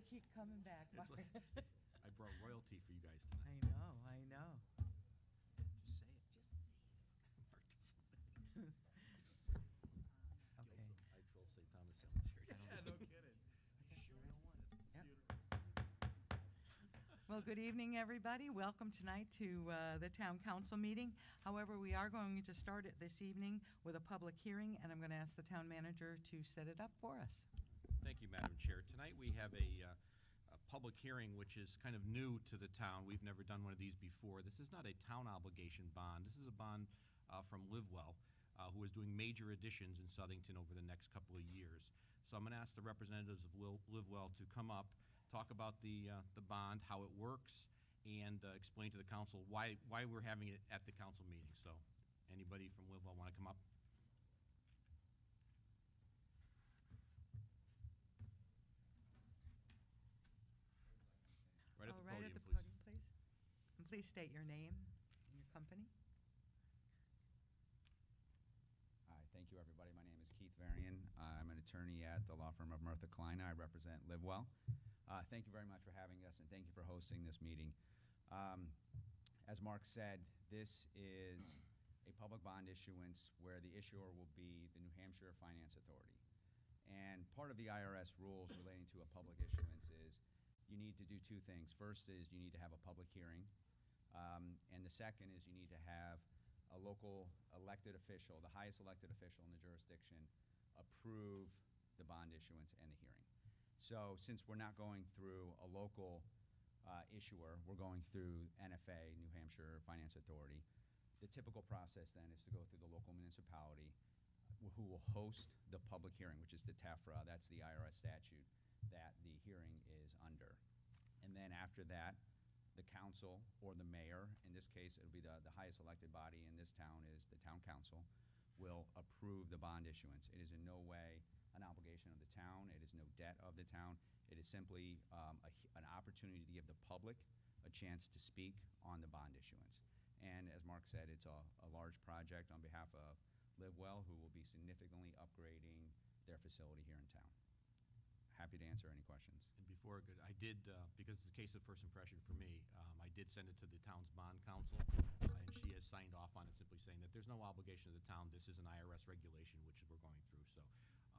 they keep coming back. It's Mark. like, I brought royalty for you guys tonight. I know. Just say it. Mark doesn't. Okay. I troll St. Thomas Cemetery. No kidding. You sure don't want it? Yep. Beautiful. Well, good evening, everybody. Welcome tonight to the Town Council meeting. However, we are going to start it this evening with a public hearing, and I'm going to ask the town manager to set it up for us. Thank you, Madam Chair. Tonight we have a public hearing which is kind of new to the town. We've never done one of these before. This is not a town obligation bond. This is a bond from Livewell, who is doing major additions in Southington over the next couple of years. So I'm going to ask the representatives of Livewell to come up, talk about the bond, how it works, and explain to the council why we're having it at the council meeting. So anybody from Livewell want to come up? Right at the Right podium, at the please. podium, please. And please state your name and your company. Hi, thank you, everybody. My name is Keith Varian. I'm an attorney at the law firm of Murtha Klein. I represent Livewell. Thank you very much for having us, and thank you for hosting this meeting. As Mark said, this is a public bond issuance where the issuer will be the New Hampshire Finance Authority. And part of the IRS rules relating to a public issuance is you need to do two things. First is you need to have a public hearing, and the second is you need to have a local elected official, the highest elected official in the jurisdiction, approve the bond issuance and the hearing. So since we're not going through a local issuer, we're going through NFA, New Hampshire Finance Authority. The typical process then is to go through the local municipality who will host the public hearing, which is the TEFRA. That's the IRS statute that the hearing is under. And then after that, the council or the mayor, in this case, it'll be the highest elected body in this town is the town council, will approve the bond issuance. It is in no way an obligation of the town. It is no debt of the town. It is simply an opportunity to give the public a chance to speak on the bond issuance. And as Mark said, it's a large project on behalf of Livewell, who will be significantly upgrading their facility here in town. Happy to answer any questions. And before I I did, because it's a case of first impression for me, I did send it to the town's bond counsel, and she has signed off on it, simply saying that there's no obligation of the town. This is an IRS regulation, which we're going through. So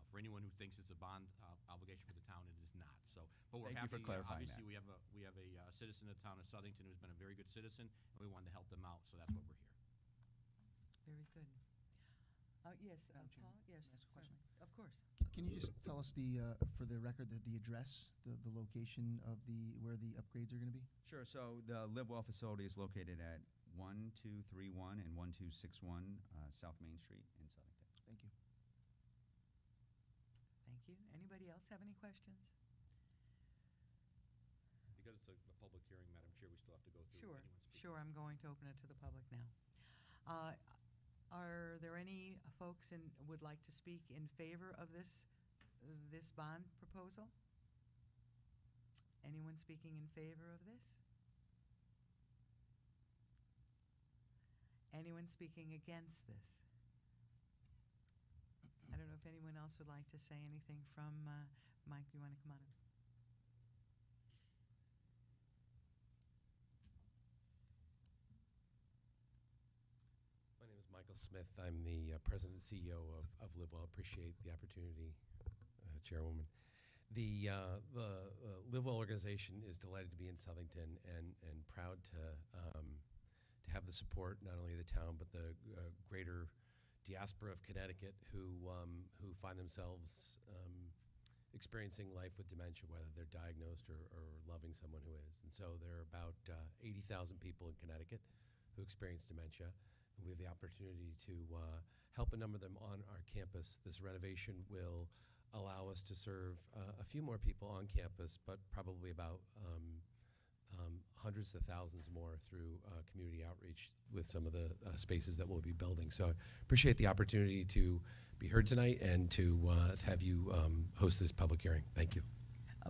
for anyone who thinks it's a bond obligation for the town, it is not. So, but we're Thank you happy. for clarifying obviously, that. we have a citizen of the town of Southington who's been a very good citizen, and we wanted to help them out, so that's what we're here. Very good. Yes, Madam Chair, Paul? Yes, can I ask a question? certainly. Of course. Can you just tell us for the record, the address, the location of where the upgrades are going to be? Sure. So the Livewell facility is located at 1231 and 1261 South Main Street in Southington. Thank you. Thank you. Anybody else have any questions? Because it's a public hearing, Madam Chair, we still have to go through Sure, anyone speaking. sure. I'm going to open it to the public now. Are there any folks would like to speak in favor of this bond proposal? Anyone speaking in favor of this? Anyone speaking against this? I don't know if anyone else would like to say anything from, Mike, you want to come on up? My name is Michael Smith. I'm the president and CEO of Livewell. Appreciate the opportunity, Chairwoman. The Livewell organization is delighted to be in Southington and proud to have the support not only of the town but the greater diaspora of Connecticut who find themselves experiencing life with dementia, whether they're diagnosed or loving someone who is. And so there are about 80,000 people in Connecticut who experience dementia. And we have the opportunity to help a number of them on our campus. This renovation will allow us to serve a few more people on campus, but probably about hundreds of thousands more through community outreach with some of the spaces that we'll be building. So I appreciate the opportunity to be heard tonight and to have you host this public hearing. Thank you.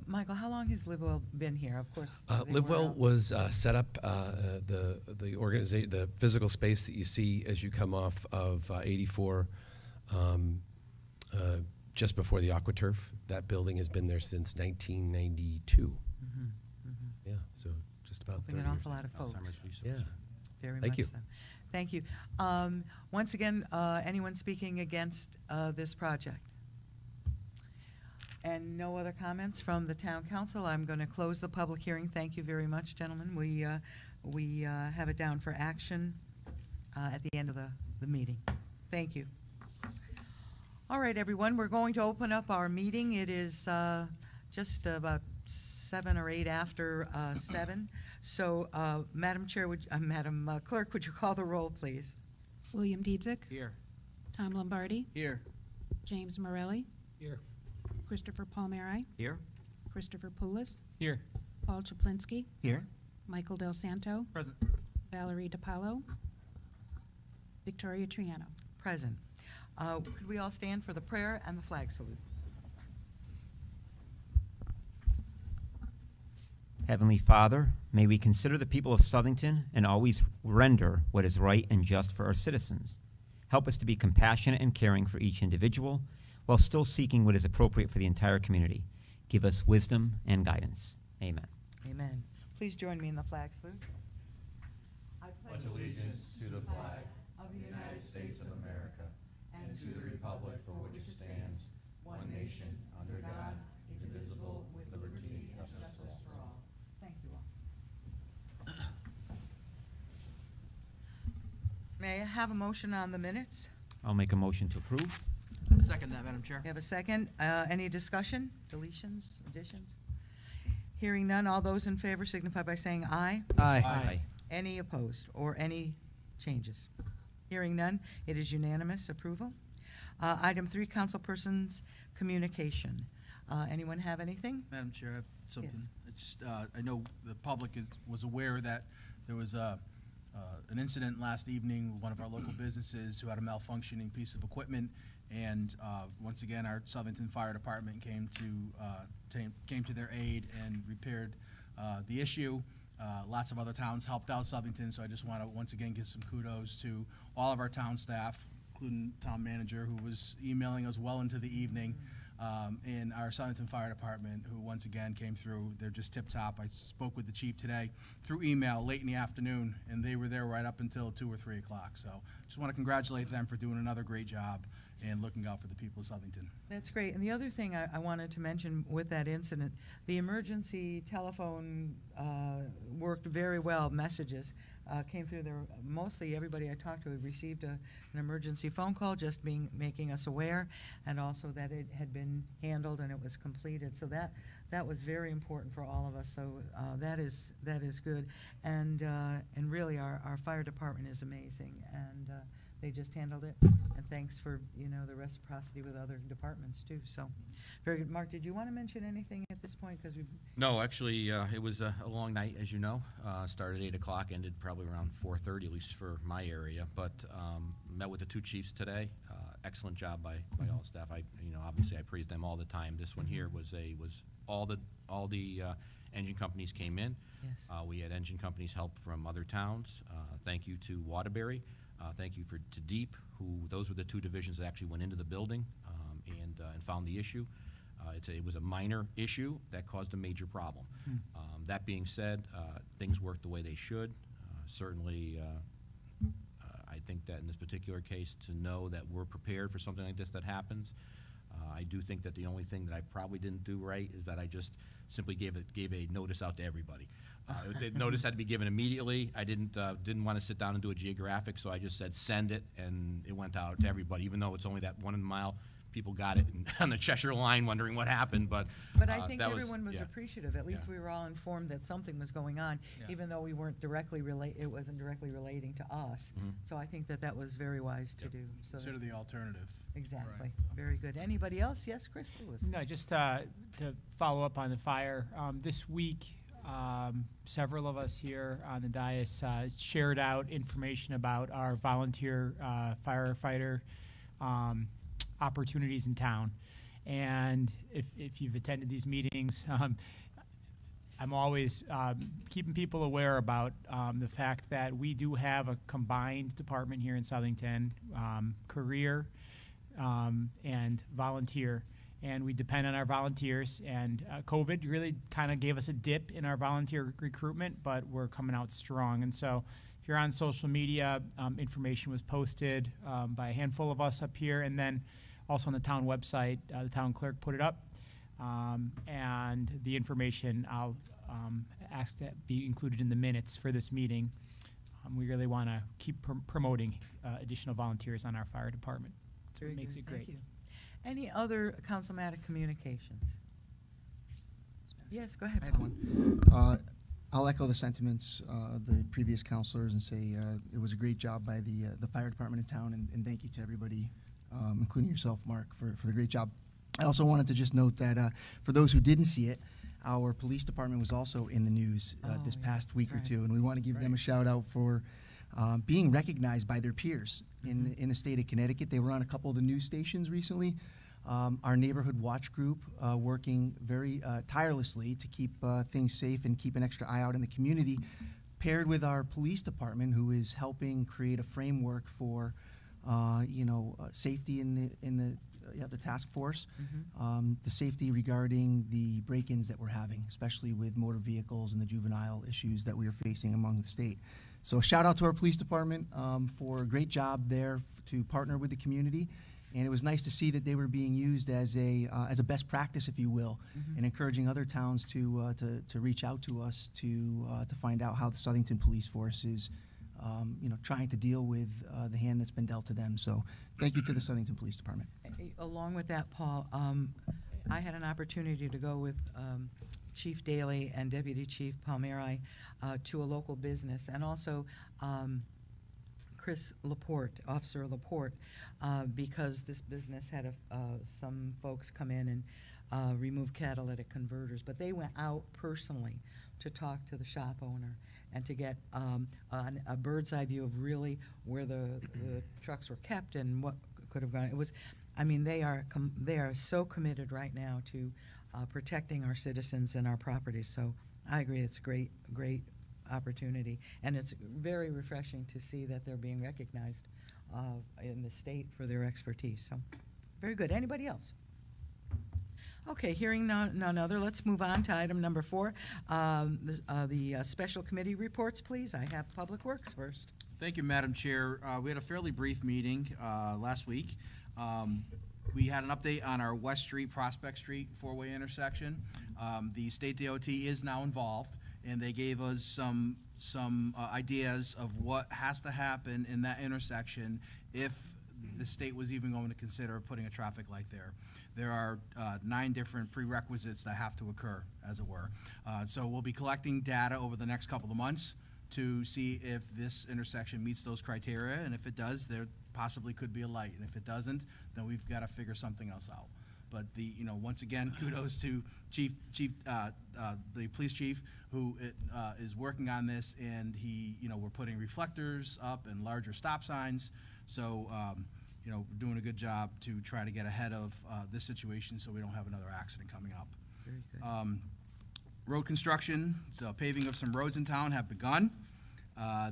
Michael, how long has Livewell been here? Of course. they Livewell were, was set up, the organization, the physical space that you see as you come off of 84 just before the AquaTurf. That building has been there since 1992. Yeah, so just about 30 Helping an years. awful lot of folks. Alzheimer's research. Yeah. Very Thank much you. so. Thank you. Once again, anyone speaking against this project? And no other comments from the town council. I'm going to close the public hearing. Thank you very much, gentlemen. We have it down for action at the end of the meeting. Thank you. All right, everyone, we're going to open up our meeting. It is just about 7 or 8 after 7. So, Madam Chair, Madam Clerk, would you call the roll, please? William Dietzick. Here. Tom Lombardi. Here. James Morelli. Here. Christopher Palmieri. Here. Christopher Poulos. Here. Paul Chaplinsky. Here? Michael Del Santo. Present. Valerie DiPaolo. Victoria Triano. Present. Could we all stand for the prayer and the flag salute? Heavenly Father, may we consider the people of Southington and always render what is right and just for our citizens. Help us to be compassionate and caring for each individual while still seeking what is appropriate for the entire community. Give us wisdom and guidance. Amen. Amen. Please join me in the flag salute. I pledge allegiance to the flag of the United States of America and to the republic for which it stands, one nation, under God, indivisible, with liberty and justice for all. Thank you all. May I have a motion on the minutes? I'll make a motion to approve. Second that, Madam Chair. You have a second? Any discussion, deletions, additions? Hearing none, all those in favor signify by saying aye. Aye. Any opposed or any changes? Hearing none, it is unanimous approval. Item 3, councilperson's communication. Anyone have anything? Madam Chair, I have something. It's just, I know the public was aware that there was an incident last evening with one of our local businesses who had a malfunctioning piece of equipment. And once again, our Southington Fire Department came to their aid and repaired the issue. Lots of other towns helped out Southington, so I just want to once again give some kudos to all of our town staff, including town manager, who was emailing us well into the evening, and our Southington Fire Department, who once again came through. They're just tip-top. I spoke with the chief today through email late in the afternoon, and they were there right up until 2 or 3 o'clock. So just want to congratulate them for doing another great job and looking out for the people of Southington. That's great. And the other thing I wanted to mention with that incident, the emergency telephone worked very well. Messages came through there. Mostly everybody I talked to received an emergency phone call, just making us aware, and also that it had been handled and it was completed. So that was very important for all of us. So that is good. And really our fire department is amazing, and they just handled it. And thanks for the reciprocity with other departments too. So very good. Mark, did you want to mention anything at this point? Because we No, actually, it was a long night, as you know. Started at 8 o'clock, ended probably around 4:30, at least for my area. But met with the 2 chiefs today. Excellent job by all staff. Obviously I praise them all the time. This one here was all the engine companies came in. yes. We had engine companies help from other towns. Thank you to Waterbury. Thank you to Deep, those were the 2 divisions that actually went into the building and found the issue. It was a minor issue that caused a major problem. That being said, things worked the way they should. Certainly, I think that in this particular case, to know that we're prepared for something like this that happens. I do think that the only thing that I probably didn't do right is that I just simply gave a notice out to everybody. The notice had to be given immediately. I didn't want to sit down and do a geographic, so I just said send it, and it went out to everybody. Even though it's only that 1 mile, people got it on the Cheshire line, wondering what happened. But I think that everyone was yeah. appreciative. At least Yeah. we were all informed that something was going on, Yeah. even though we weren't it wasn't directly relating to us. Mhm. So I think that was very wise to Yep. do. So Consider the alternative. exactly. Very good. Anybody else? Yes, Chris Poulos. No, just to follow up on the fire. This week, several of us here on the dais shared out information about our volunteer firefighter opportunities in town. And if you've attended these meetings, I'm always keeping people aware about the fact that we do have a combined department here in Southington, career and volunteer. And we depend on our volunteers. And COVID really kind of gave us a dip in our volunteer recruitment, but we're coming out strong. And so if you're on social media, information was posted by a handful of us up here, and then also on the town website, the town clerk put it up. And the information I'll ask that be included in the minutes for this meeting. We really want to keep promoting additional volunteers on our fire department. So Very it makes good. it Thank great. you. Any other councilmatic communications? Yes, go ahead, I had Paul. one. I'll echo the sentiments of the previous counselors and say it was a great job by the fire department in town, and thank you to everybody, including yourself, Mark, for the great job. I also wanted to just note that for those who didn't see it, our police department was also in the news this yeah, past week or right. two, and we want to give them a shout out for being recognized by their peers in the state of Connecticut. They were on a couple of the news stations recently. Our neighborhood watch group working very tirelessly to keep things safe and keep an extra eye out in the community, paired with our police department, who is helping create a framework for safety in the task force, the safety regarding the break-ins that we're having, especially with motor vehicles and the juvenile issues that we are facing among the state. So a shout out to our police department for a great job there to partner with the community. And it was nice to see that they were being used as a best practice, if you will, and encouraging other towns to reach out to us to find out how the Southington Police Force is, trying to deal with the hand that's been dealt to them. So thank you to the Southington Police Department. Along with that, Paul, I had an opportunity to go with Chief Daly and Deputy Chief Palmieri to a local business, and also Chris Laporte, Officer Laporte, because this business had some folks come in and remove catalytic converters. But they went out personally to talk to the shop owner and to get a bird's eye view of really where the trucks were kept and what could have gone. It was, I mean, they are so committed right now to protecting our citizens and our properties. So I agree, it's a great opportunity, and it's very refreshing to see that they're being recognized in the state for their expertise. So very good. Anybody else? Okay, hearing none other, let's move on to item number 4, the special committee reports, please. I have Public Works first. Thank you, Madam Chair. We had a fairly brief meeting last week. We had an update on our West Street, Prospect Street four-way intersection. The state DOT is now involved, and they gave us some ideas of what has to happen in that intersection if the state was even going to consider putting a traffic light there. There are 9 different prerequisites that have to occur, as it were. So we'll be collecting data over the next couple of months to see if this intersection meets those criteria, and if it does, there possibly could be a light, and if it doesn't, then we've got to figure something else out. But once again, kudos to the police chief who is working on this, and we're putting reflectors up and larger stop signs. So, we're doing a good job to try to get ahead of this situation so we don't have another accident coming up. Very good. Road construction, so paving of some roads in town have begun.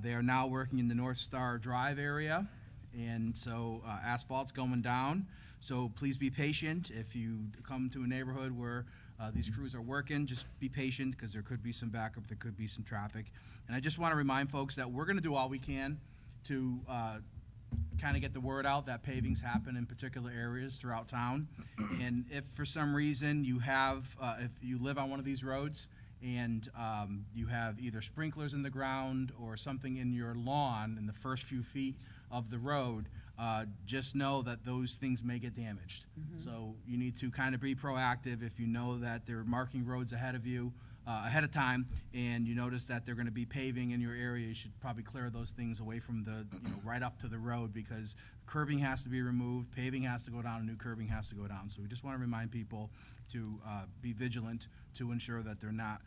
They are now working in the North Star Drive area, and so asphalt's going down. So please be patient. If you come to a neighborhood where these crews are working, just be patient, because there could be some backup, there could be some traffic. And I just want to remind folks that we're going to do all we can to kind of get the word out that pavings happen in particular areas throughout town. And if for some reason you have, if you live on one of these roads and you have either sprinklers in the ground or something in your lawn in the first few feet of the road, just know that those things may get damaged. So you need to kind of be proactive. If you know that they're marking roads ahead of you, ahead of time, and you notice that they're going to be paving in your area, you should probably clear those things away from the, right up to the road, because curbing has to be removed, paving has to go down, and new curbing has to go down. So we just want to remind people to be vigilant to ensure that they're not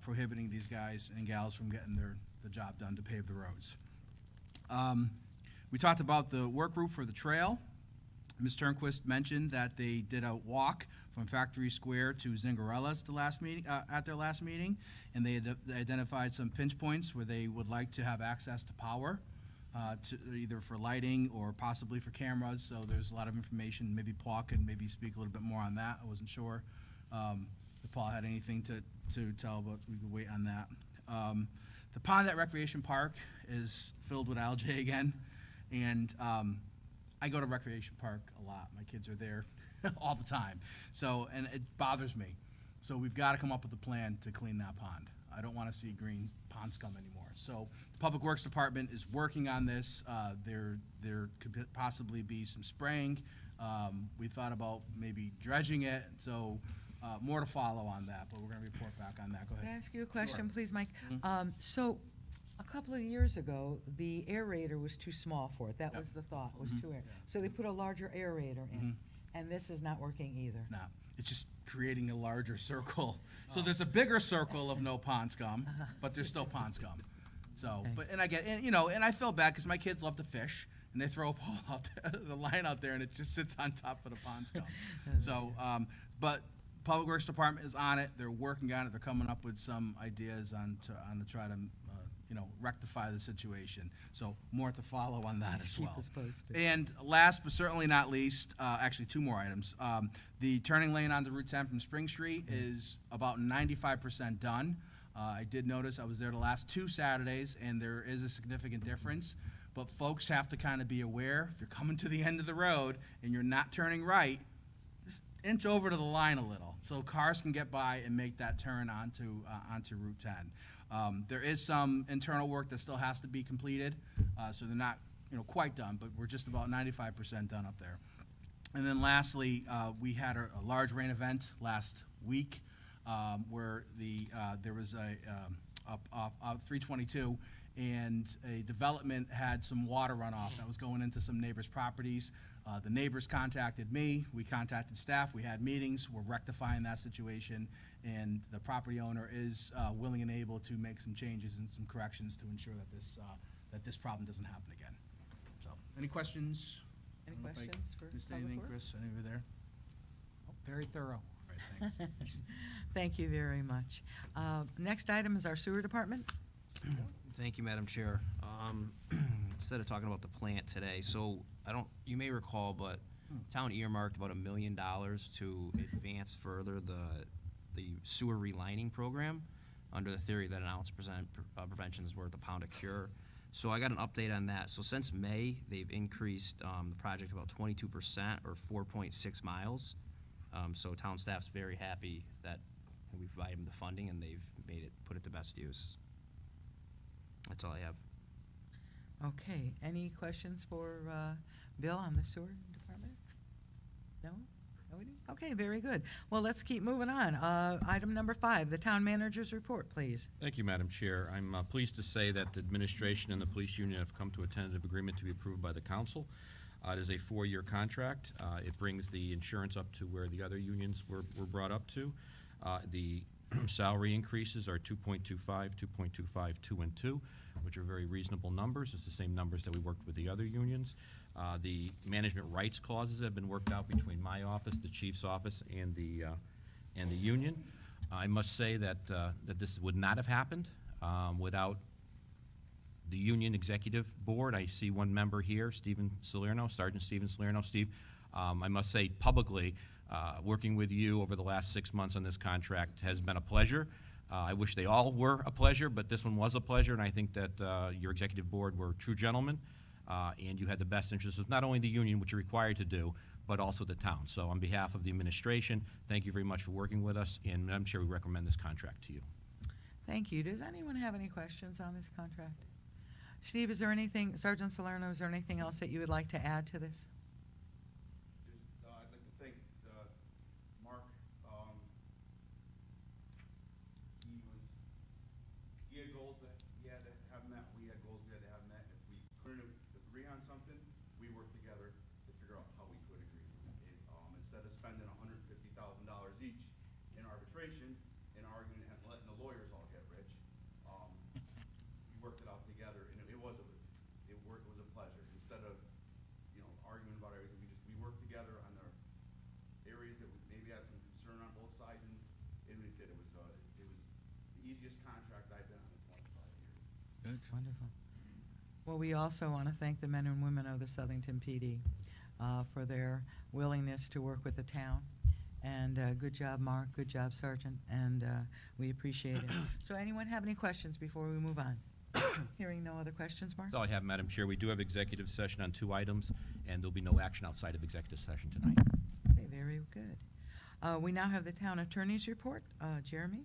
prohibiting these guys and gals from getting the job done to pave the roads. We talked about the work group for the trail. Ms. Turnquist mentioned that they did a walk from Factory Square to Zingarella's at their last meeting, and they had identified some pinch points where they would like to have access to power. to either for lighting or possibly for cameras. So there's a lot of information. Maybe Paul could maybe speak a little bit more on that. I wasn't sure if Paul had anything to tell, but we could wait on that. The pond at Recreation Park is filled with algae again, and I go to Recreation Park a lot. My kids are there all the time, so and it bothers me. So we've got to come up with a plan to clean that pond. I don't want to see green pond scum anymore. So the Public Works Department is working on this. There could possibly be some spraying. We thought about maybe dredging it. So more to follow on that, but we're going to report back on that. Go Can I ahead. ask you a question, Sure. please, Mike? So, a couple of years ago, the aerator was too small for it. That Yep. was the thought, was too air. So they put a larger aerator in, and this is not working either. It's not. It's just creating a larger circle. So there's a bigger circle of no pond scum, but there's still pond scum. So, Okay. and I get, and, you know, and I feel bad because my kids love to fish, and they throw a pole out there, the line out there, and it just sits on top of the pond scum. So, but Public Works Department is on it. They're working on it. They're coming up with some ideas on to try to, you know, rectify the situation. So more to follow on that as Keep well. us posted. And last but certainly not least, actually two more items. The turning lane onto Route 10 from Spring Street is about 95% done. I did notice, I was there the last 2 Saturdays, and there is a significant difference. But folks have to kind of be aware, if you're coming to the end of the road and you're not turning right, just inch over to the line a little, so cars can get by and make that turn onto Route 10. There is some internal work that still has to be completed, so they're not, you know, quite done, but we're just about 95% done up there. And then lastly, we had a large rain event last week where there was a 322, and a development had some water runoff that was going into some neighbors' properties. The neighbors contacted me, we contacted staff, we had meetings, we're rectifying that situation, and the property owner is willing and able to make some changes and some corrections to ensure that this problem doesn't happen again. So, any questions? Any I don't know if I questions for missed Public anything, Works? Chris? Any over there? Very thorough. All right, thanks. Thank you very much. Next item is our sewer department. Thank you, Madam Chair. Instead of talking about the plant today, so you may recall, but town earmarked about $1 million to advance further the sewer relining program under the theory that an ounce of prevention is worth a pound of cure. So I got an update on that. So since May, they've increased the project about 22% or 4.6 miles. So town staff's very happy that we provided them the funding and they've put it to best use. That's all I have. Okay, any questions for Bill on the sewer department? No? Nobody? Okay, very good. Well, let's keep moving on. Item number 5, the town manager's report, please. Thank you, Madam Chair. I'm pleased to say that the administration and the police union have come to a tentative agreement to be approved by the council. It is a 4-year contract. It brings the insurance up to where the other unions were brought up to. The salary increases are 2.25, 2.25, 2 and 2, which are very reasonable numbers. It's the same numbers that we worked with the other unions. The management rights clauses have been worked out between my office, the chief's office, and the union. I must say that this would not have happened without the union executive board. I see one member here, Stephen Salerno, Sergeant Stephen Salerno. Steve, I must say publicly, working with you over the last 6 months on this contract has been a pleasure. I wish they all were a pleasure, but this one was a pleasure, and I think that your executive board were true gentlemen, and you had the best interests of not only the union, which you're required to do, but also the town. So on behalf of the administration, thank you very much for working with us, and Madam Chair, we recommend this contract to you. Thank you. Does anyone have any questions on this contract? Steve, is there anything, Sergeant Salerno, is there anything else that you would like to add to this? I'd like to thank Mark. He had goals that he had to have met. We had goals we had to have met. If we couldn't agree on something, we worked together to figure out how we could agree. Instead of spending $150,000 each in arbitration and arguing and letting the lawyers all get rich, we worked it out together, and it was a pleasure. Instead of arguing about everything, we worked together on the areas that we maybe had some concern on both sides, and we did. It was the easiest contract I've been on in 25 years. Wonderful. Well, we also want to thank the men and women of the Southington PD for their willingness to work with the town. And good job, Mark. Good job, Sergeant. And we appreciate it. So anyone have any questions before we move on? Hearing no other questions, Mark? That's all I have, Madam Chair. We do have executive session on 2 items, and there'll be no action outside of executive session tonight. Okay, very good. We now have the town attorney's report. Jeremy?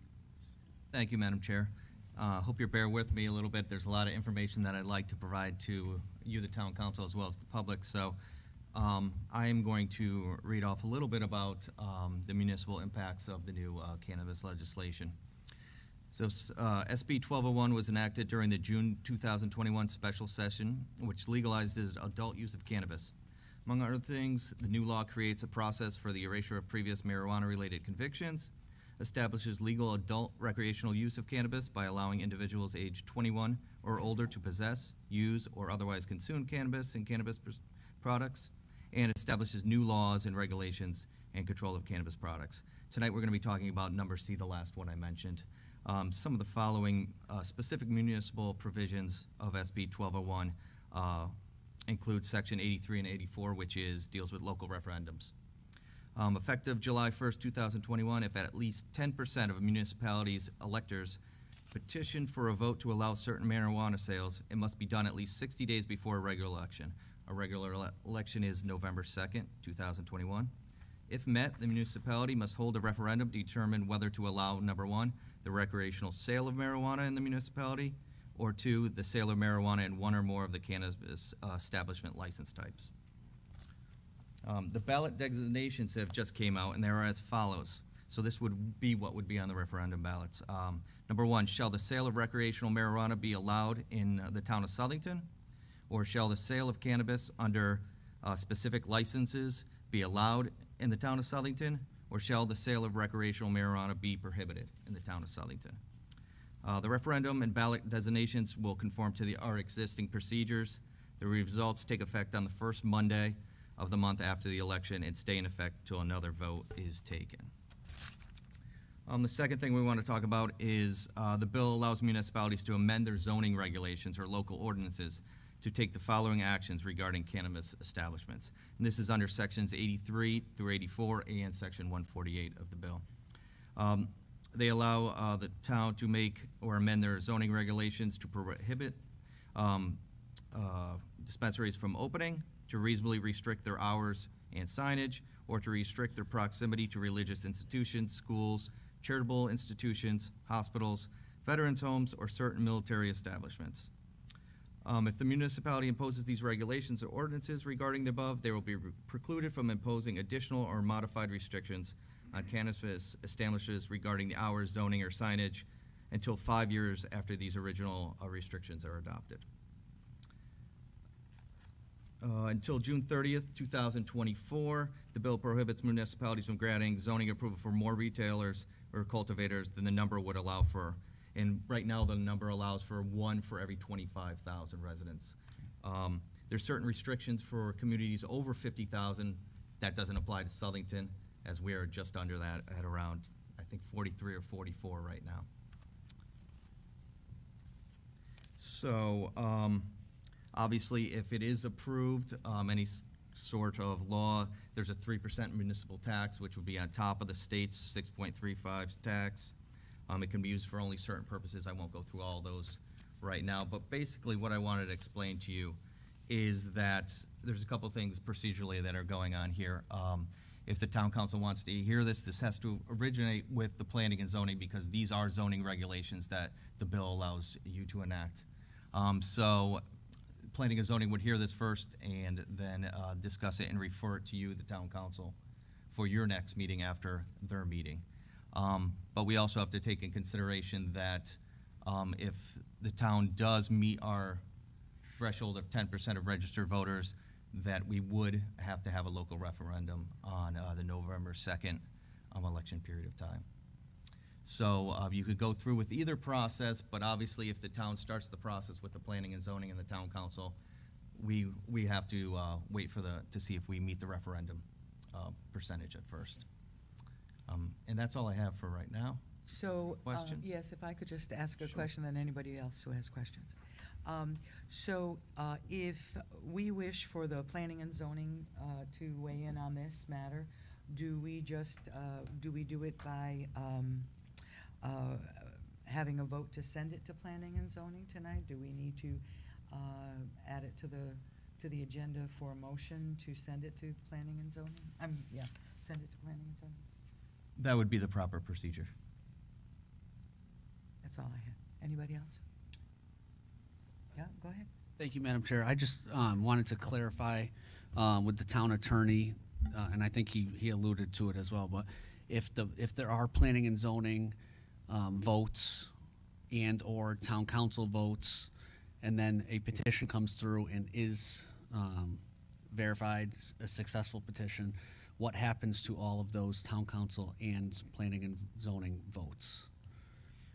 Thank you, Madam Chair. Hope you'll bear with me a little bit. There's a lot of information that I'd like to provide to you, the town council, as well as the public. So I am going to read off a little bit about the municipal impacts of the new cannabis legislation. So SB 1201 was enacted during the June 2021 special session, which legalizes adult use of cannabis. Among other things, the new law creates a process for the erasure of previous marijuana-related convictions, establishes legal adult recreational use of cannabis by allowing individuals aged 21 or older to possess, use, or otherwise consume cannabis and cannabis products, and establishes new laws and regulations and control of cannabis products. Tonight we're going to be talking about number C, the last one I mentioned. Some of the following specific municipal provisions of SB 1201 include Section 83 and 84, which deals with local referendums. Effective July 1st, 2021, if at least 10% of a municipality's electors petition for a vote to allow certain marijuana sales, it must be done at least 60 days before a regular election. A regular election is November 2nd, 2021. If met, the municipality must hold a referendum to determine whether to allow, number 1, the recreational sale of marijuana in the municipality, or 2, the sale of marijuana in one or more of the cannabis establishment license types. The ballot designations have just came out, and they are as follows. So this would be what would be on the referendum ballots. Number 1, shall the sale of recreational marijuana be allowed in the town of Southington? Or shall the sale of cannabis under specific licenses be allowed in the town of Southington? Or shall the sale of recreational marijuana be prohibited in the town of Southington? The referendum and ballot designations will conform to our existing procedures. The results take effect on the first Monday of the month after the election and stay in effect till another vote is taken. The second thing we want to talk about is the bill allows municipalities to amend their zoning regulations or local ordinances to take the following actions regarding cannabis establishments. And this is under sections 83 through 84 and section 148 of the bill. They allow the town to make or amend their zoning regulations to prohibit dispensaries from opening, to reasonably restrict their hours and signage, or to restrict their proximity to religious institutions, schools, charitable institutions, hospitals, veterans' homes, or certain military establishments. If the municipality imposes these regulations or ordinances regarding the above, they will be precluded from imposing additional or modified restrictions on cannabis establishments regarding the hours, zoning, or signage until 5 years after these original restrictions are adopted. Until June 30th, 2024, the bill prohibits municipalities from granting zoning approval for more retailers or cultivators than the number would allow for. And right now, the number allows for 1 for every 25,000 residents. There's certain restrictions for communities over 50,000. That doesn't apply to Southington, as we are just under that at around, I think, 43 or 44 right now. So, obviously, if it is approved, any sort of law, there's a 3% municipal tax, which would be on top of the state's 6.35 tax. It can be used for only certain purposes. I won't go through all those right now, but basically what I wanted to explain to you is that there's a couple things procedurally that are going on here. If the town council wants to hear this, this has to originate with the planning and zoning because these are zoning regulations that the bill allows you to enact. So planning and zoning would hear this first and then discuss it and refer it to you, the town council, for your next meeting after their meeting. But we also have to take in consideration that if the town does meet our threshold of 10% of registered voters, that we would have to have a local referendum on the November 2nd election period of time. So you could go through with either process, but obviously if the town starts the process with the planning and zoning and the town council, we have to wait for to see if we meet the referendum percentage at first. And that's all I have for right now. So, Questions? yes, if I could just ask a question, then anybody else who has questions. If we wish for the planning and zoning to weigh in on this matter, do we do it by having a vote to send it to planning and zoning tonight? Do we need to add it to the agenda for a motion to send it to planning and zoning? Send it to planning and zoning. That would be the proper procedure. That's all I had. Anybody else? Yeah, go ahead. Thank you, Madam Chair. I just wanted to clarify with the town attorney, and I think he alluded to it as well, but if there are planning and zoning votes and/or town council votes, and then a petition comes through and is verified, a successful petition, what happens to all of those town council and planning and zoning votes?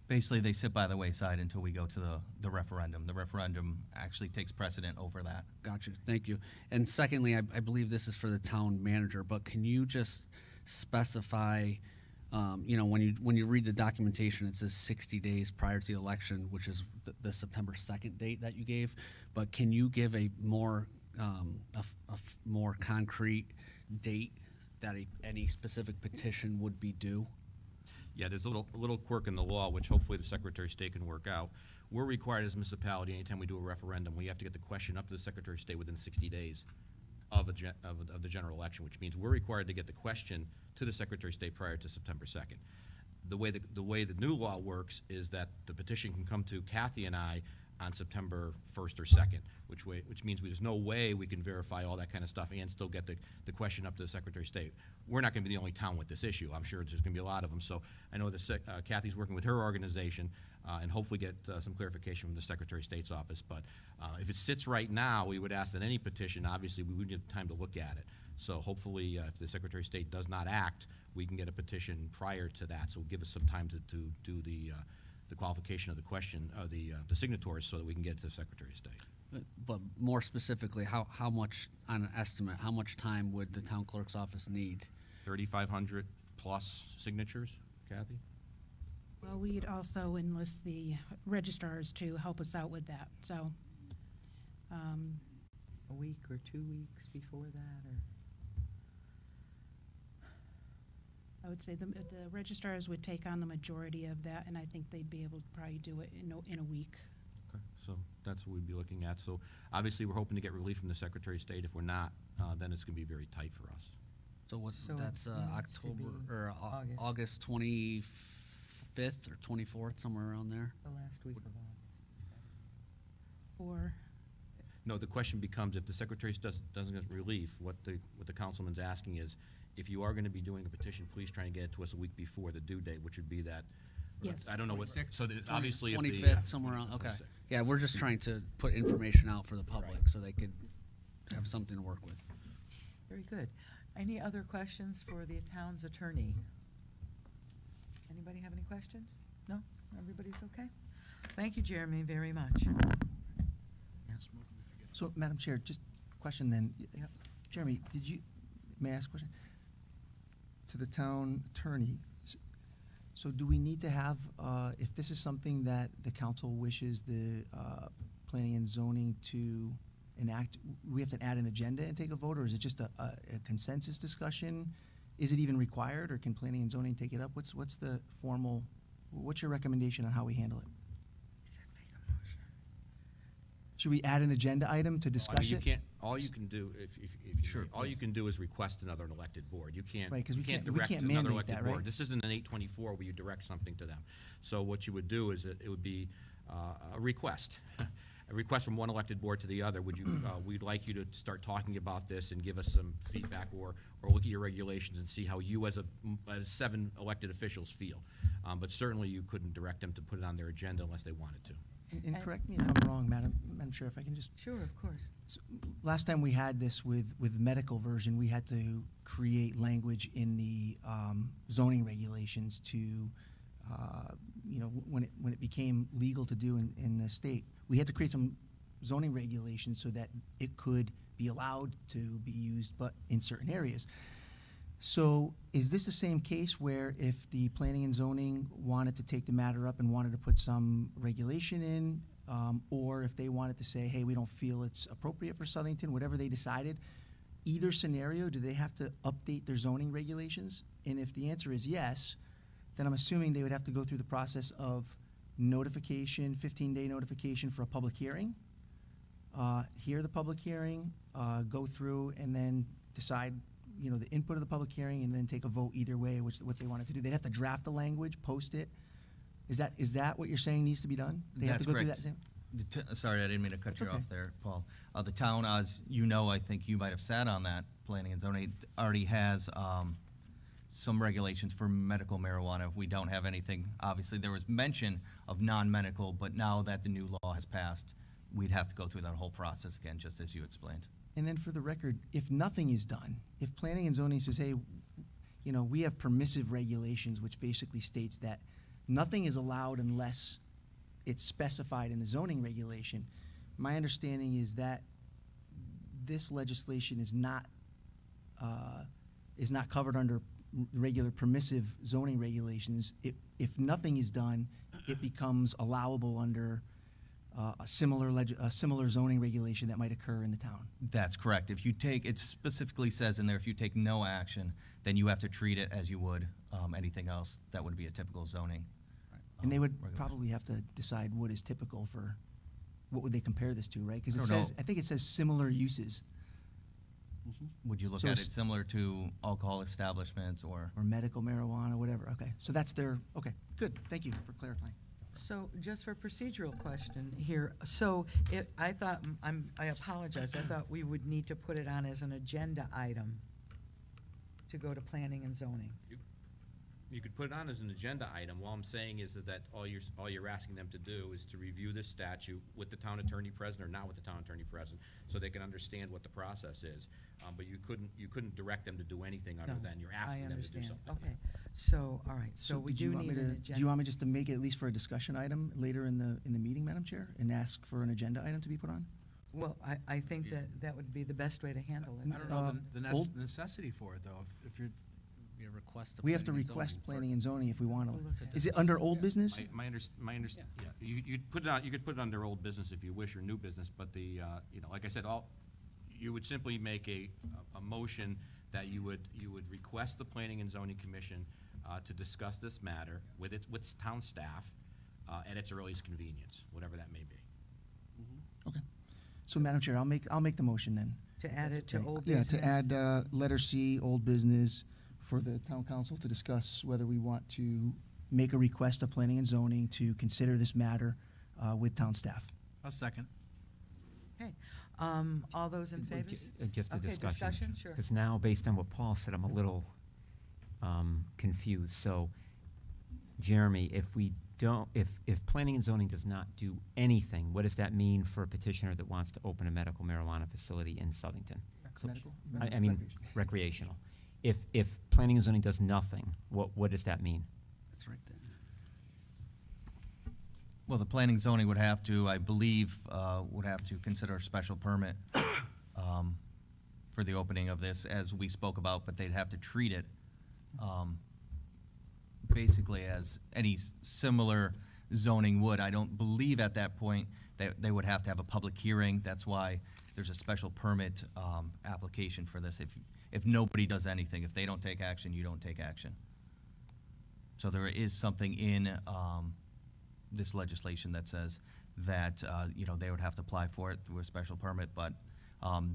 Basically, they sit by the wayside until we go to the referendum. The referendum actually takes precedent over that. Gotcha, thank you. And secondly, I believe this is for the town manager, but can you just specify, when you read the documentation, it says 60 days prior to the election, which is the September 2nd date that you gave, but can you give a more, more concrete date that any specific petition would be due? Yeah, there's a little quirk in the law, which hopefully the Secretary of State can work out. We're required as a municipality, anytime we do a referendum, we have to get the question up to the Secretary of State within 60 days of the general election, which means we're required to get the question to the Secretary of State prior to September 2nd. The way the new law works is that the petition can come to Kathy and I on September 1st or 2nd, which means there's no way we can verify all that kind of stuff and still get the question up to the Secretary of State. We're not going to be the only town with this issue. I'm sure there's going to be a lot of them. So I know that Kathy's working with her organization and hopefully get some clarification from the Secretary of State's office. But if it sits right now, we would ask that any petition, obviously, we would need time to look at it. So hopefully, if the Secretary of State does not act, we can get a petition prior to that. So give us some time to do the qualification of the question, the signatories, so that we can get it to the Secretary of State. But more specifically, how much, on an estimate, how much time would the town clerk's office need? 3,500 plus signatures, Kathy? Well, we'd also enlist the registrars to help us out with that, so. A week or 2 weeks before that, or? I would say the registrars would take on the majority of that, and I think they'd be able to probably do it in a week. Okay, so that's what we'd be looking at. So obviously, we're hoping to get relief from the Secretary of State. If we're not, then it's going to be very tight for us. So So that's it needs to October, be or August. August 25th or 24th, somewhere around there? The last week of August. Or, No, the question becomes, if the Secretary doesn't get relief, what the councilman's asking is, if you are going to be doing a petition, please try and get it to us a week before the due date, which would be that. Yes. I don't know what, 26th, so that obviously if the. 25th, somewhere around, okay. Yeah, we're just trying to put information out for the public so they could have something to work with. Very good. Any other questions for the town's attorney? Anybody have any questions? No? Everybody's okay? Thank you, Jeremy, very much. So, Madam Chair, just question then. Yep. Jeremy, may I ask a question? To the town attorney, so do we need to have, if this is something that the council wishes the planning and zoning to enact, we have to add an agenda and take a vote, or is it just a consensus discussion? Is it even required, or can planning and zoning take it up? What's the formal, what's your recommendation on how we handle it? Should we add an agenda item to discuss You it? can't, all you can do, if you Sure, all you please. can do is request another elected board. You can't, Right, 'cause you we can't can't- we direct can't another mandate elected that, board. right? This isn't an 824 where you direct something to them. So what you would do is it would be a request. A request from one elected board to the other. Would you, we'd like you to start talking about this and give us some feedback, or look at your regulations and see how you as 7 elected officials feel. But certainly you couldn't direct them to put it on their agenda unless they wanted to. And correct me if I'm wrong, Madam Chair, if I can just. Sure, of course. Last time we had this with medical version, we had to create language in the zoning regulations to, when it became legal to do in the state, we had to create some zoning regulations so that it could be allowed to be used, but in certain areas. So is this the same case where if the planning and zoning wanted to take the matter up and wanted to put some regulation in, or if they wanted to say, hey, we don't feel it's appropriate for Southington, whatever they decided, either scenario, do they have to update their zoning regulations? And if the answer is yes, then I'm assuming they would have to go through the process of notification, 15-day notification for a public hearing, hear the public hearing, go through, and then decide, the input of the public hearing, and then take a vote either way, what they wanted to do. They'd have to draft the language, post it. Is that what you're saying needs to be done? They have That's to go through correct. that same? Sorry, I didn't mean to cut That's you okay. off there, Paul. The town, as you know, I think you might have sat on that planning and zoning, already has some regulations for medical marijuana. We don't have anything. Obviously, there was mention of non-medical, but now that the new law has passed, we'd have to go through that whole process again, just as you explained. And then for the record, if nothing is done, if planning and zoning says, hey, we have permissive regulations, which basically states that nothing is allowed unless it's specified in the zoning regulation, my understanding is that this legislation is not covered under regular permissive zoning regulations. If nothing is done, it becomes allowable under a similar zoning regulation that might occur in the town. That's correct. If you take, it specifically says in there, if you take no action, then you have to treat it as you would anything else that would be a typical zoning. And they would regulation. probably have to decide what is typical for, what would they compare this to, right? Because I it don't says, know. I think it says similar uses, Would you look So at it's- it similar to alcohol establishments or? or medical marijuana, whatever. Okay, so that's their, okay, good, thank you for clarifying. So just for procedural question here, so I apologize, I thought we would need to put it on as an agenda item to go to planning and zoning. You could put it on as an agenda item. All I'm saying is that all you're asking them to do is to review this statute with the town attorney present or not with the town attorney present, so they can understand what the process is. But you couldn't direct them to do anything other No, than you're asking them to do something. I understand, okay. So, all right, so we do you do want need me an to- agenda. Do you want me just to make it at least for a discussion item later in the meeting, Madam Chair, and ask for an agenda item to be put on? Well, I think that would be the best way to handle it. I don't know the old- necessity for it, though. If you're, We have to request planning and zoning if we want We'll look to. at Is it. it under old business? Yeah, you'd put it on, you could put it under old business if you wish, or new business, but like I said, you would simply make a motion that you would request the Planning and Zoning Commission to discuss this matter with town staff at its earliest convenience, whatever that may be. Okay. So, Madam Chair, I'll make the motion then. To add it to Okay. old Yeah, business? to add letter C, old business, for the town council to discuss whether we want to make a request of planning and zoning to consider this matter with town staff. a second. Okay, all those in favor? Just a Okay, discussion, sure. Because now, based on what Paul said, I'm a little confused. So, Jeremy, if planning and zoning does not do anything, what does that mean for a petitioner that wants to open a medical marijuana facility in Southington? So- Medical? I mean, recreational. If planning and zoning does nothing, what does that mean? That's right there. Well, the planning zoning would have to, I believe, would have to consider a special permit for the opening of this, as we spoke about, but they'd have to treat it basically as any similar zoning would. I don't believe at that point that they would have to have a public hearing. That's why there's a special permit application for this. If nobody does anything, if they don't take action, you don't take action. So there is something in this legislation that says that, they would have to apply for it through a special permit, but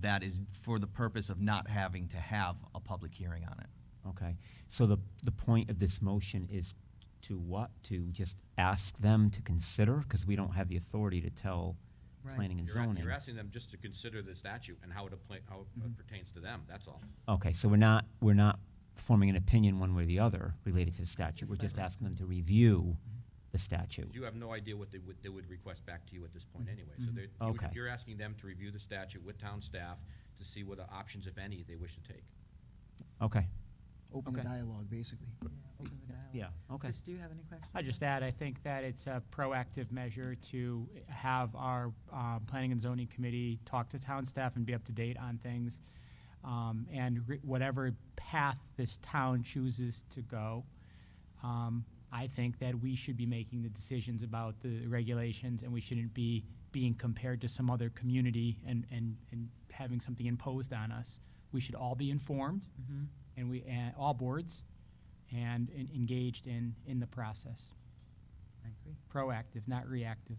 that is for the purpose of not having to have a public hearing on it. Okay, so the point of this motion is to what? To just ask them to consider? Because we don't have the authority to tell Right. planning and You're zoning. asking them just to consider the statute and how it pertains to them, that's all. Okay, so we're not forming an opinion one way or the other related to the statute. We're just asking them to review the statute. You have no idea what they would request back to you at this point anyway. So Okay. you're asking them to review the statute with town staff to see what options, if any, they wish to take. Okay, Open the Okay. dialogue, basically. Open the dialogue. yeah, okay. Chris, do you have any questions? I just add, I think that it's a proactive measure to have our Planning and Zoning Committee talk to town staff and be up to date on things. And whatever path this town chooses to go, I think that we should be making the decisions about the regulations, and we shouldn't be being compared to some other community and having something imposed on us. We should all be informed, and all boards, and engaged in the process. I agree. Proactive, not reactive.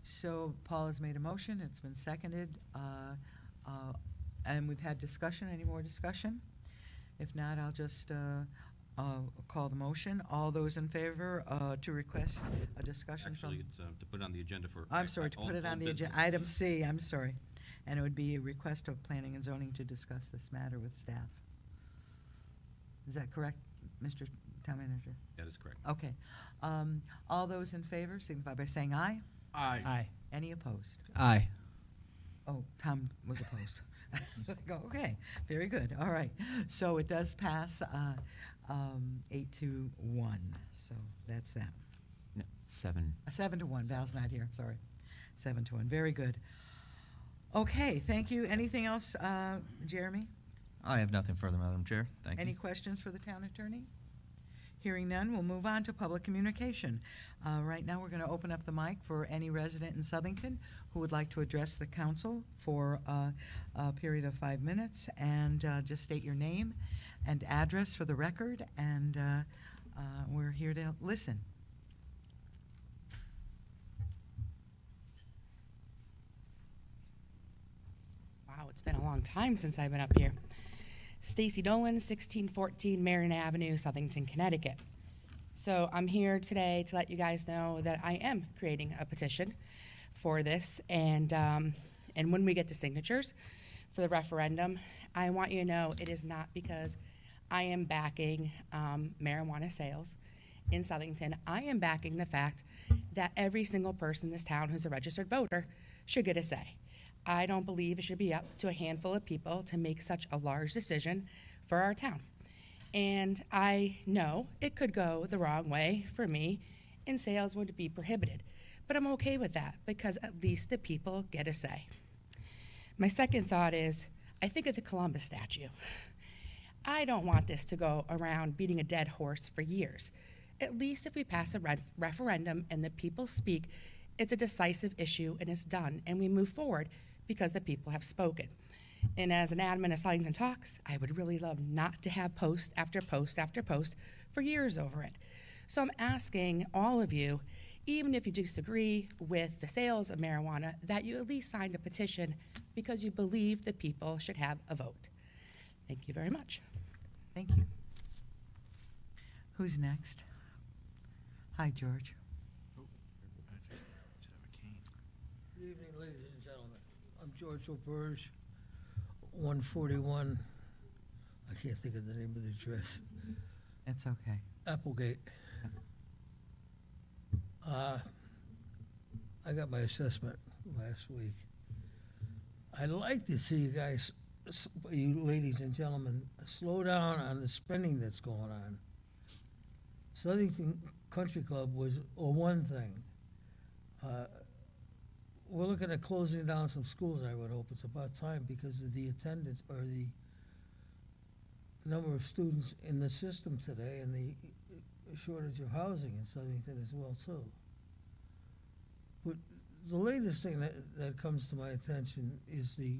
So Paul has made a motion, it's been seconded, and we've had discussion. Any more discussion? If not, I'll just call the motion. All those in favor to request a discussion from... Actually, it's to put it on the agenda for... I'm sorry, to put it on the agenda, item C, I'm sorry. And it would be a request of planning and zoning to discuss this matter with staff. Is that correct, Mr. Town Manager? That is correct. Okay. All those in favor signify by saying aye. Aye. Aye. Any opposed? Aye. Oh, Tom was opposed. Okay, very good. All right. So it does pass 8-1. So that's that. No, 7. 7-1. Val's not here. Sorry. 7-1. Very good. Okay. Thank you. Anything else, Jeremy? I have nothing further, Madam Chair. Thank Any you. questions for the town attorney? Hearing none, we'll move on to public communication. Right now, we're going to open up the mic for any resident in Southington who would like to address the council for a period of 5 minutes, and just state your name and address for the record, and we're here to listen. Wow, it's been a long time since I've been up here. Stacy Dolan, 1614 Marion Avenue, Southington, Connecticut. So I'm here today to let you guys know that I am creating a petition for this, and when we get the signatures for the referendum, I want you to know it is not because I am backing marijuana sales in Southington. I am backing the fact that every single person in this town who's a registered voter should get a say. I don't believe it should be up to a handful of people to make such a large decision for our town. And I know it could go the wrong way for me and sales would be prohibited. But I'm okay with that because at least the people get a say. My second thought is, I think of the Columbus statue. I don't want this to go around beating a dead horse for years. At least if we pass a referendum and the people speak, it's a decisive issue and it's done and we move forward because the people have spoken. And as an admin of Southington Talks, I would really love not to have post after post after post for years over it. So I'm asking all of you, even if you disagree with the sales of marijuana, that you at least signed a petition because you believe the people should have a vote. Thank you very much. Thank you. Who's next? Hi, George. Good evening, ladies and gentlemen. I'm George O'Burge, 141, I can't think of the name of the address, It's okay. Applegate. I got my assessment last week. I'd like to see you guys, you ladies and gentlemen, slow down on the spending that's going on. Southington Country Club was one thing. We're looking at closing down some schools, I would hope. It's about time because of the attendance or the number of students in the system today and the shortage of housing in Southington as well, too. But the latest thing that comes to my attention is the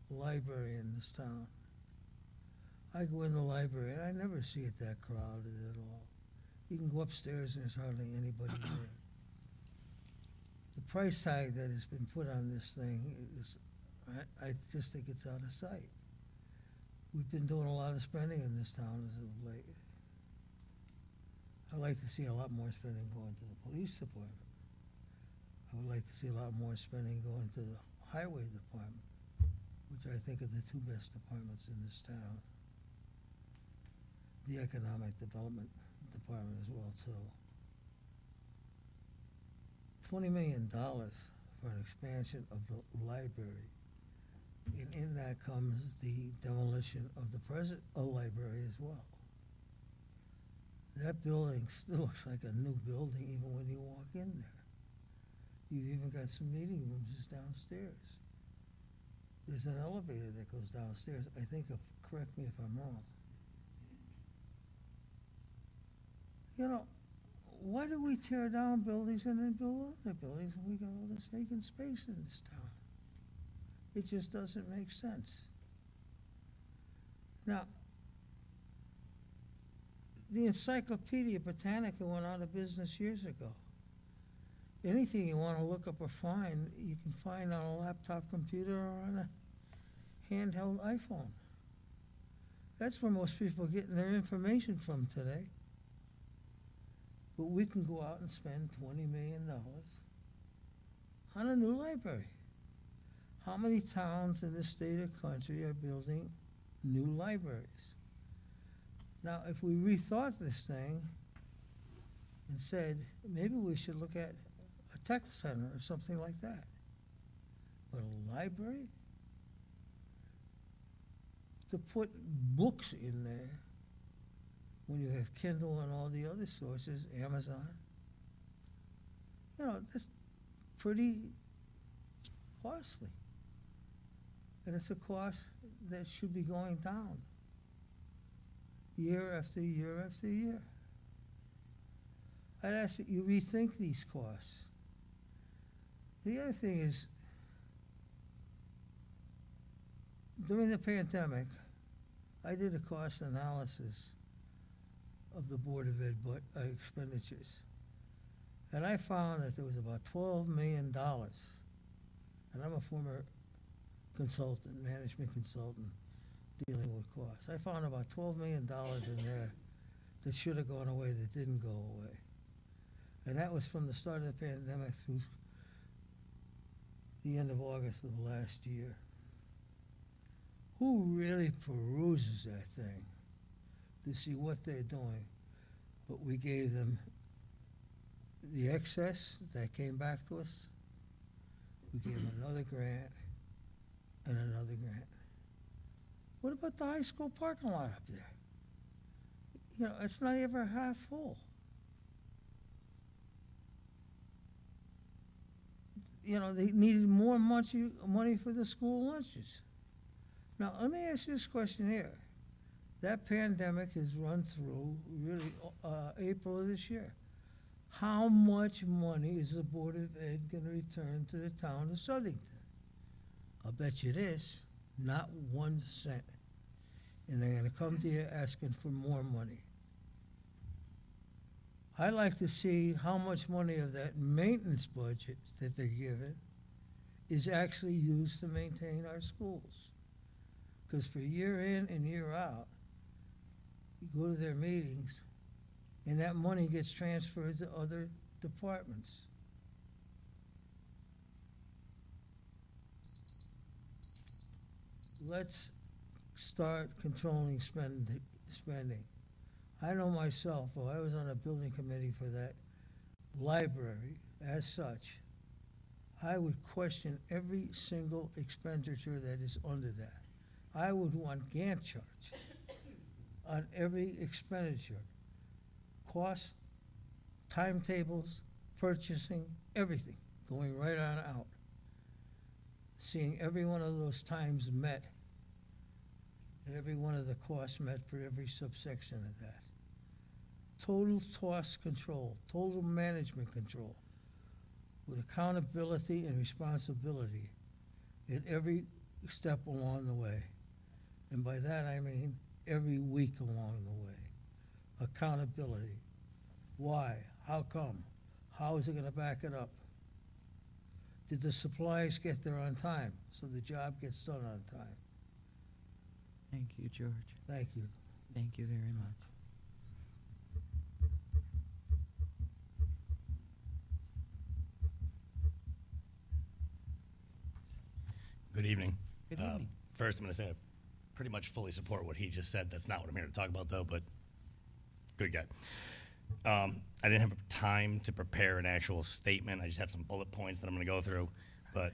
library in this town. I go in the library and I never see it that crowded at all. You can go upstairs and there's hardly anybody there. The price tag that has been put on this thing is, I just think it's out of sight. We've been doing a lot of spending in this town as of late. I'd like to see a lot more spending going to the police department. I would like to see a lot more spending going to the highway department, which I think are the two best departments in this town. The economic development department as well, too. $20 million for an expansion of the library. And in that comes the demolition of the present library as well. That building still looks like a new building even when you walk in there. You've even got some meeting rooms just downstairs. There's an elevator that goes downstairs. I think, correct me if I'm wrong. You know, why do we tear down buildings and then build other buildings when we got all this vacant space in this town? It just doesn't make sense. Now, the Encyclopedia Britannica went out of business years ago. Anything you want to look up or find, you can find on a laptop computer or on a handheld iPhone. That's where most people are getting their information from today. But we can go out and spend $20 million on a new library. How many towns in this state or country are building new libraries? Now, if we rethought this thing and said, maybe we should look at a tech center or something like that. But a library? To put books in there when you have Kindle and all the other sources, Amazon, you know, that's pretty costly. And it's a cost that should be going down year after year after year. I'd ask that you rethink these costs. The other thing is, during the pandemic, I did a cost analysis of the Board of Ed expenditures. And I found that there was about $12 million, and I'm a former consultant, management consultant, dealing with costs. I found about $12 million in there that should have gone away that didn't go away. And that was from the start of the pandemic through the end of August of last year. Who really peruses that thing to see what they're doing? But we gave them the excess that came back to us. We gave them another grant and another grant. What about the high school parking lot up there? You know, it's not ever half full. You know, they needed more money for the school lunches. Now, let me ask you this question here. That pandemic has run through really April of this year. How much money is the Board of Ed going to return to the town of Southington? I'll bet you this, not 1 cent. And they're going to come to you asking for more money. I'd like to see how much money of that maintenance budget that they're given is actually used to maintain our schools. Because for year in and year out, you go to their meetings, and that money gets transferred to other departments. Let's start controlling spending. I know myself, well, I was on a building committee for that library. As such, I would question every single expenditure that is under that. I would want Gantt charts on every expenditure. Costs, timetables, purchasing, everything, going right on out. Seeing every one of those times met and every one of the costs met for every subsection of that. Total cost control, total management control, with accountability and responsibility at every step along the way. And by that I mean every week along the way. Accountability. Why? How come? How is it going to back it up? Did the supplies get there on time so the job gets done on time? Thank you, George. Thank you. Thank you very much. Good evening. Good evening. First, I'm going to say I pretty much fully support what he just said. That's not what I'm here to talk about, though, but good guy. I didn't have time to prepare an actual statement. I just have some bullet points that I'm going to go through. But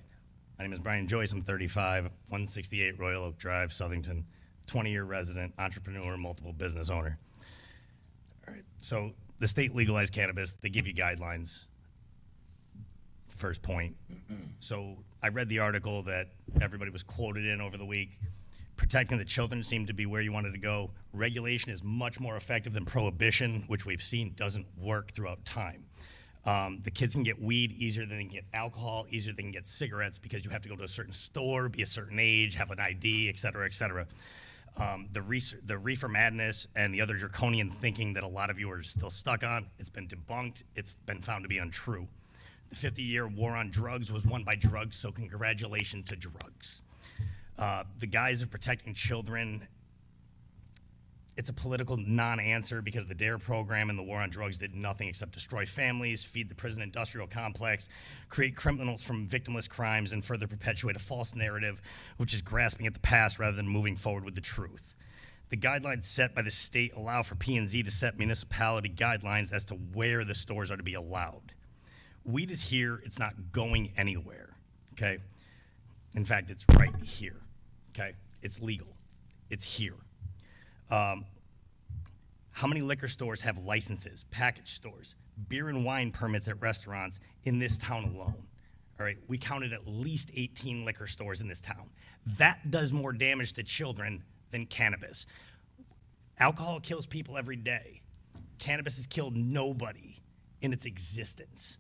my name is Brian Joyce. I'm 35, 168 Royal Oak Drive, Southington, 20-year resident, entrepreneur, multiple business owner. All right. So the state legalized cannabis. They give you guidelines. First point. So I read the article that everybody was quoted in over the week. protecting the children seemed to be where you wanted to go. Regulation is much more effective than prohibition, which we've seen doesn't work throughout time. The kids can get weed easier than they can get alcohol, easier than they can get cigarettes, because you have to go to a certain store, be a certain age, have an ID, et cetera, et cetera. The reefer madness and the other draconian thinking that a lot of you are still stuck on, it's been debunked. It's been found to be untrue. The 50-year war on drugs was won by drugs, so congratulations to drugs. The guise of protecting children, it's a political non-answer, because the DARE program and the war on drugs did nothing except destroy families, feed the prison industrial complex, create criminals from victimless crimes, and further perpetuate a false narrative, which is grasping at the past rather than moving forward with the truth. The guidelines set by the state allow for P&Z to set municipality guidelines as to where the stores are to be allowed. Weed is here, it's not going anywhere, okay? In fact, it's right here, okay? It's legal, it's here. How many liquor stores have licenses, package stores, beer and wine permits at restaurants in this town alone? All right, we counted at least 18 liquor stores in this town. That does more damage to children than cannabis. Alcohol kills people every day. Cannabis has killed nobody in its existence.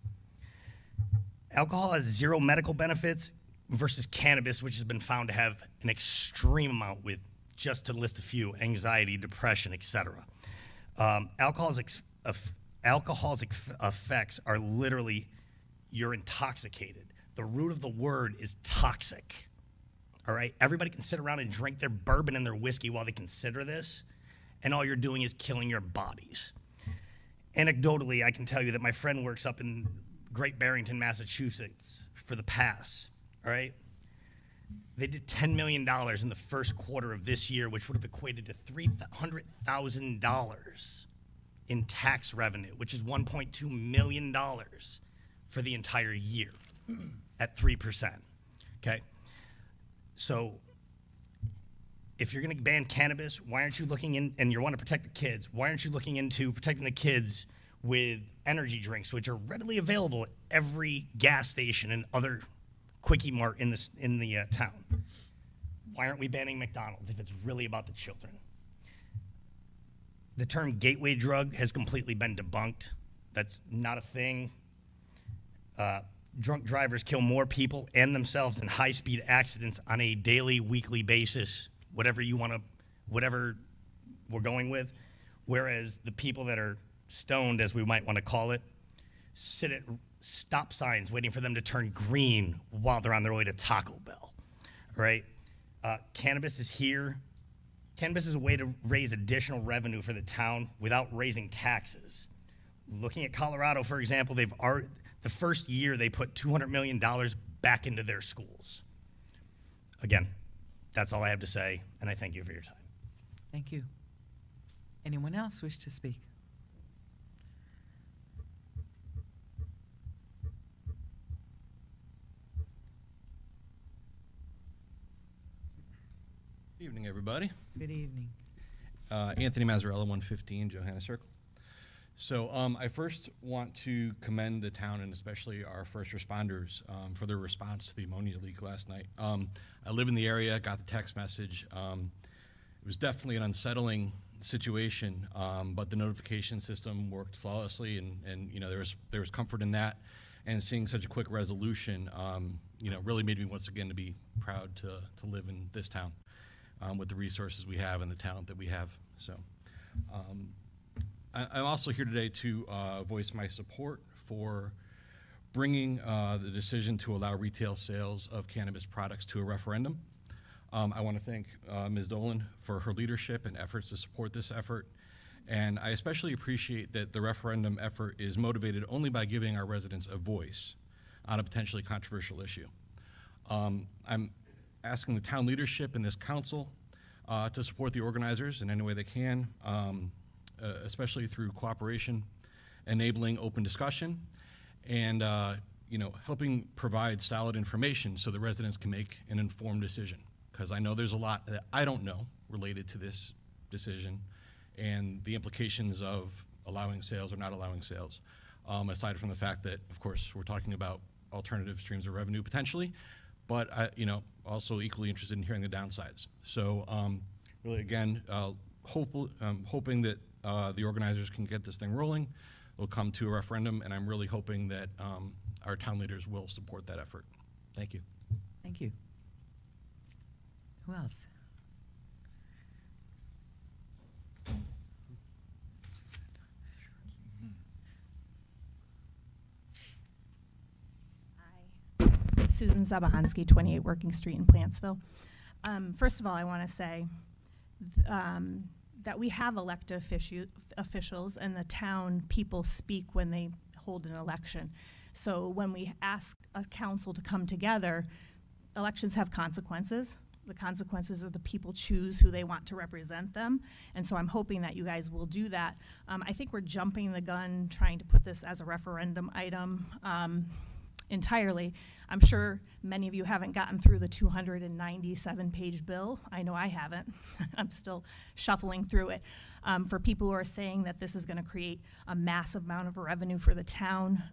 Alcohol has zero medical benefits versus cannabis, which has been found to have an extreme amount, with, just to list a few, anxiety, depression, etc. Alcohol's effects are literally, you're intoxicated. The root of the word is toxic, all right? Everybody can sit around and drink their bourbon and their whiskey while they consider this, and all you're doing is killing your bodies. Anecdotally, I can tell you that my friend works up in Great Barrington, Massachusetts for the pass, all right? They did $10 million in the first quarter of this year, which would have equated to $300,000 in tax revenue, which is $1.2 million for the entire year at 3%, okay? So if you're gonna ban cannabis, why aren't you looking in, and you wanna protect the kids, why aren't you looking into protecting the kids with energy drinks, which are readily available at every gas station and other Quickie Mart in the town? Why aren't we banning McDonald's if it's really about the children? The term gateway drug has completely been debunked. That's not a thing. Drunk drivers kill more people and themselves in high-speed accidents on a daily, weekly basis, whatever we're going with. Whereas the people that are stoned, as we might want to call it, sit at stop signs waiting for them to turn green while they're on their way to Taco Bell, right? Cannabis is here. Cannabis is a way to raise additional revenue for the town without raising taxes. Looking at Colorado, for example, the first year they put $200 million back into their schools. Again, that's all I have to say, and I thank you for your time. Thank you. Anyone else wish to speak? Evening, everybody. Good evening. Anthony Mazzarella, 115 Johanna Circle. So I first want to commend the town and especially our first responders for their response to the ammonia leak last night. I live in the area, got the text message. It was definitely an unsettling situation, but the notification system worked flawlessly, and you know, there was comfort in that. And seeing such a quick resolution, you know, really made me once again to be proud to live in this town. With the resources we have and the talent that we have. So I'm also here today to voice my support for bringing the decision to allow retail sales of cannabis products to a referendum. I want to thank Ms. Dolan for her leadership and efforts to support this effort. And I especially appreciate that the referendum effort is motivated only by giving our residents a voice on a potentially controversial issue. I'm asking the town leadership and this council to support the organizers in any way they can, especially through cooperation, enabling open discussion, and you know, helping provide solid information so the residents can make an informed decision. Because I know there's a lot that I don't know related to this decision and the implications of allowing sales or not allowing sales, aside from the fact that, of course, we're talking about alternative streams of revenue potentially. but also equally interested in hearing the downsides. So really, again, hoping that the organizers can get this thing rolling. It'll come to a referendum, and I'm really hoping that our town leaders will support that effort. Thank you. Thank you. Who else? Susan Zabahansky, 28 Working Street in Plantsville. First of all, I want to say that we have elected officials, and the town people speak when they hold an election. So when we ask a council to come together, elections have consequences. The consequences of the people choose who they want to represent them. And so I'm hoping that you guys will do that. I think we're jumping the gun trying to put this as a referendum item entirely. I'm sure many of you haven't gotten through the 297-page bill. I know I haven't. I'm still shuffling through it. For people who are saying that this is going to create a massive amount of revenue for the town,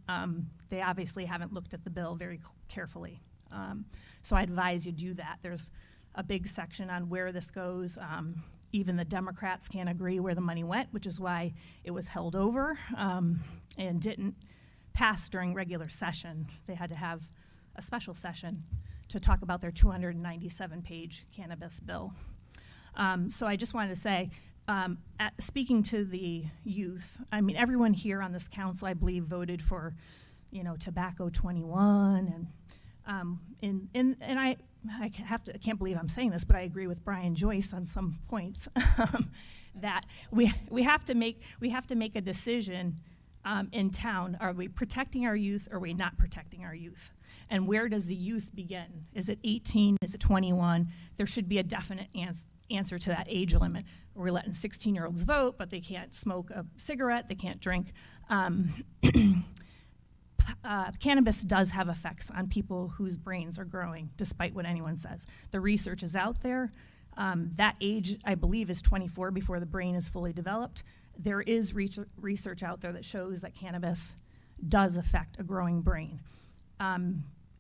they obviously haven't looked at the bill very carefully. So I advise you do that. There's a big section on where this goes. Even the Democrats can't agree where the money went, which is why it was held over and didn't pass during regular session. They had to have a special session to talk about their 297-page cannabis bill. So I just wanted to say, speaking to the youth, I mean, everyone here on this council, I believe, voted for, Tobacco 21, and I can't believe I'm saying this, but I agree with Brian Joyce on some points that we have to make a decision in town. Are we protecting our youth, or are we not protecting our youth? And where does the youth begin? Is it 18? Is it 21? There should be a definite answer to that age limit. We're letting 16-year-olds vote, but they can't smoke a cigarette, they can't drink. Cannabis does have effects on people whose brains are growing, despite what anyone says. The research is out there. That age, I believe, is 24 before the brain is fully developed. There is research out there that shows that cannabis does affect a growing brain.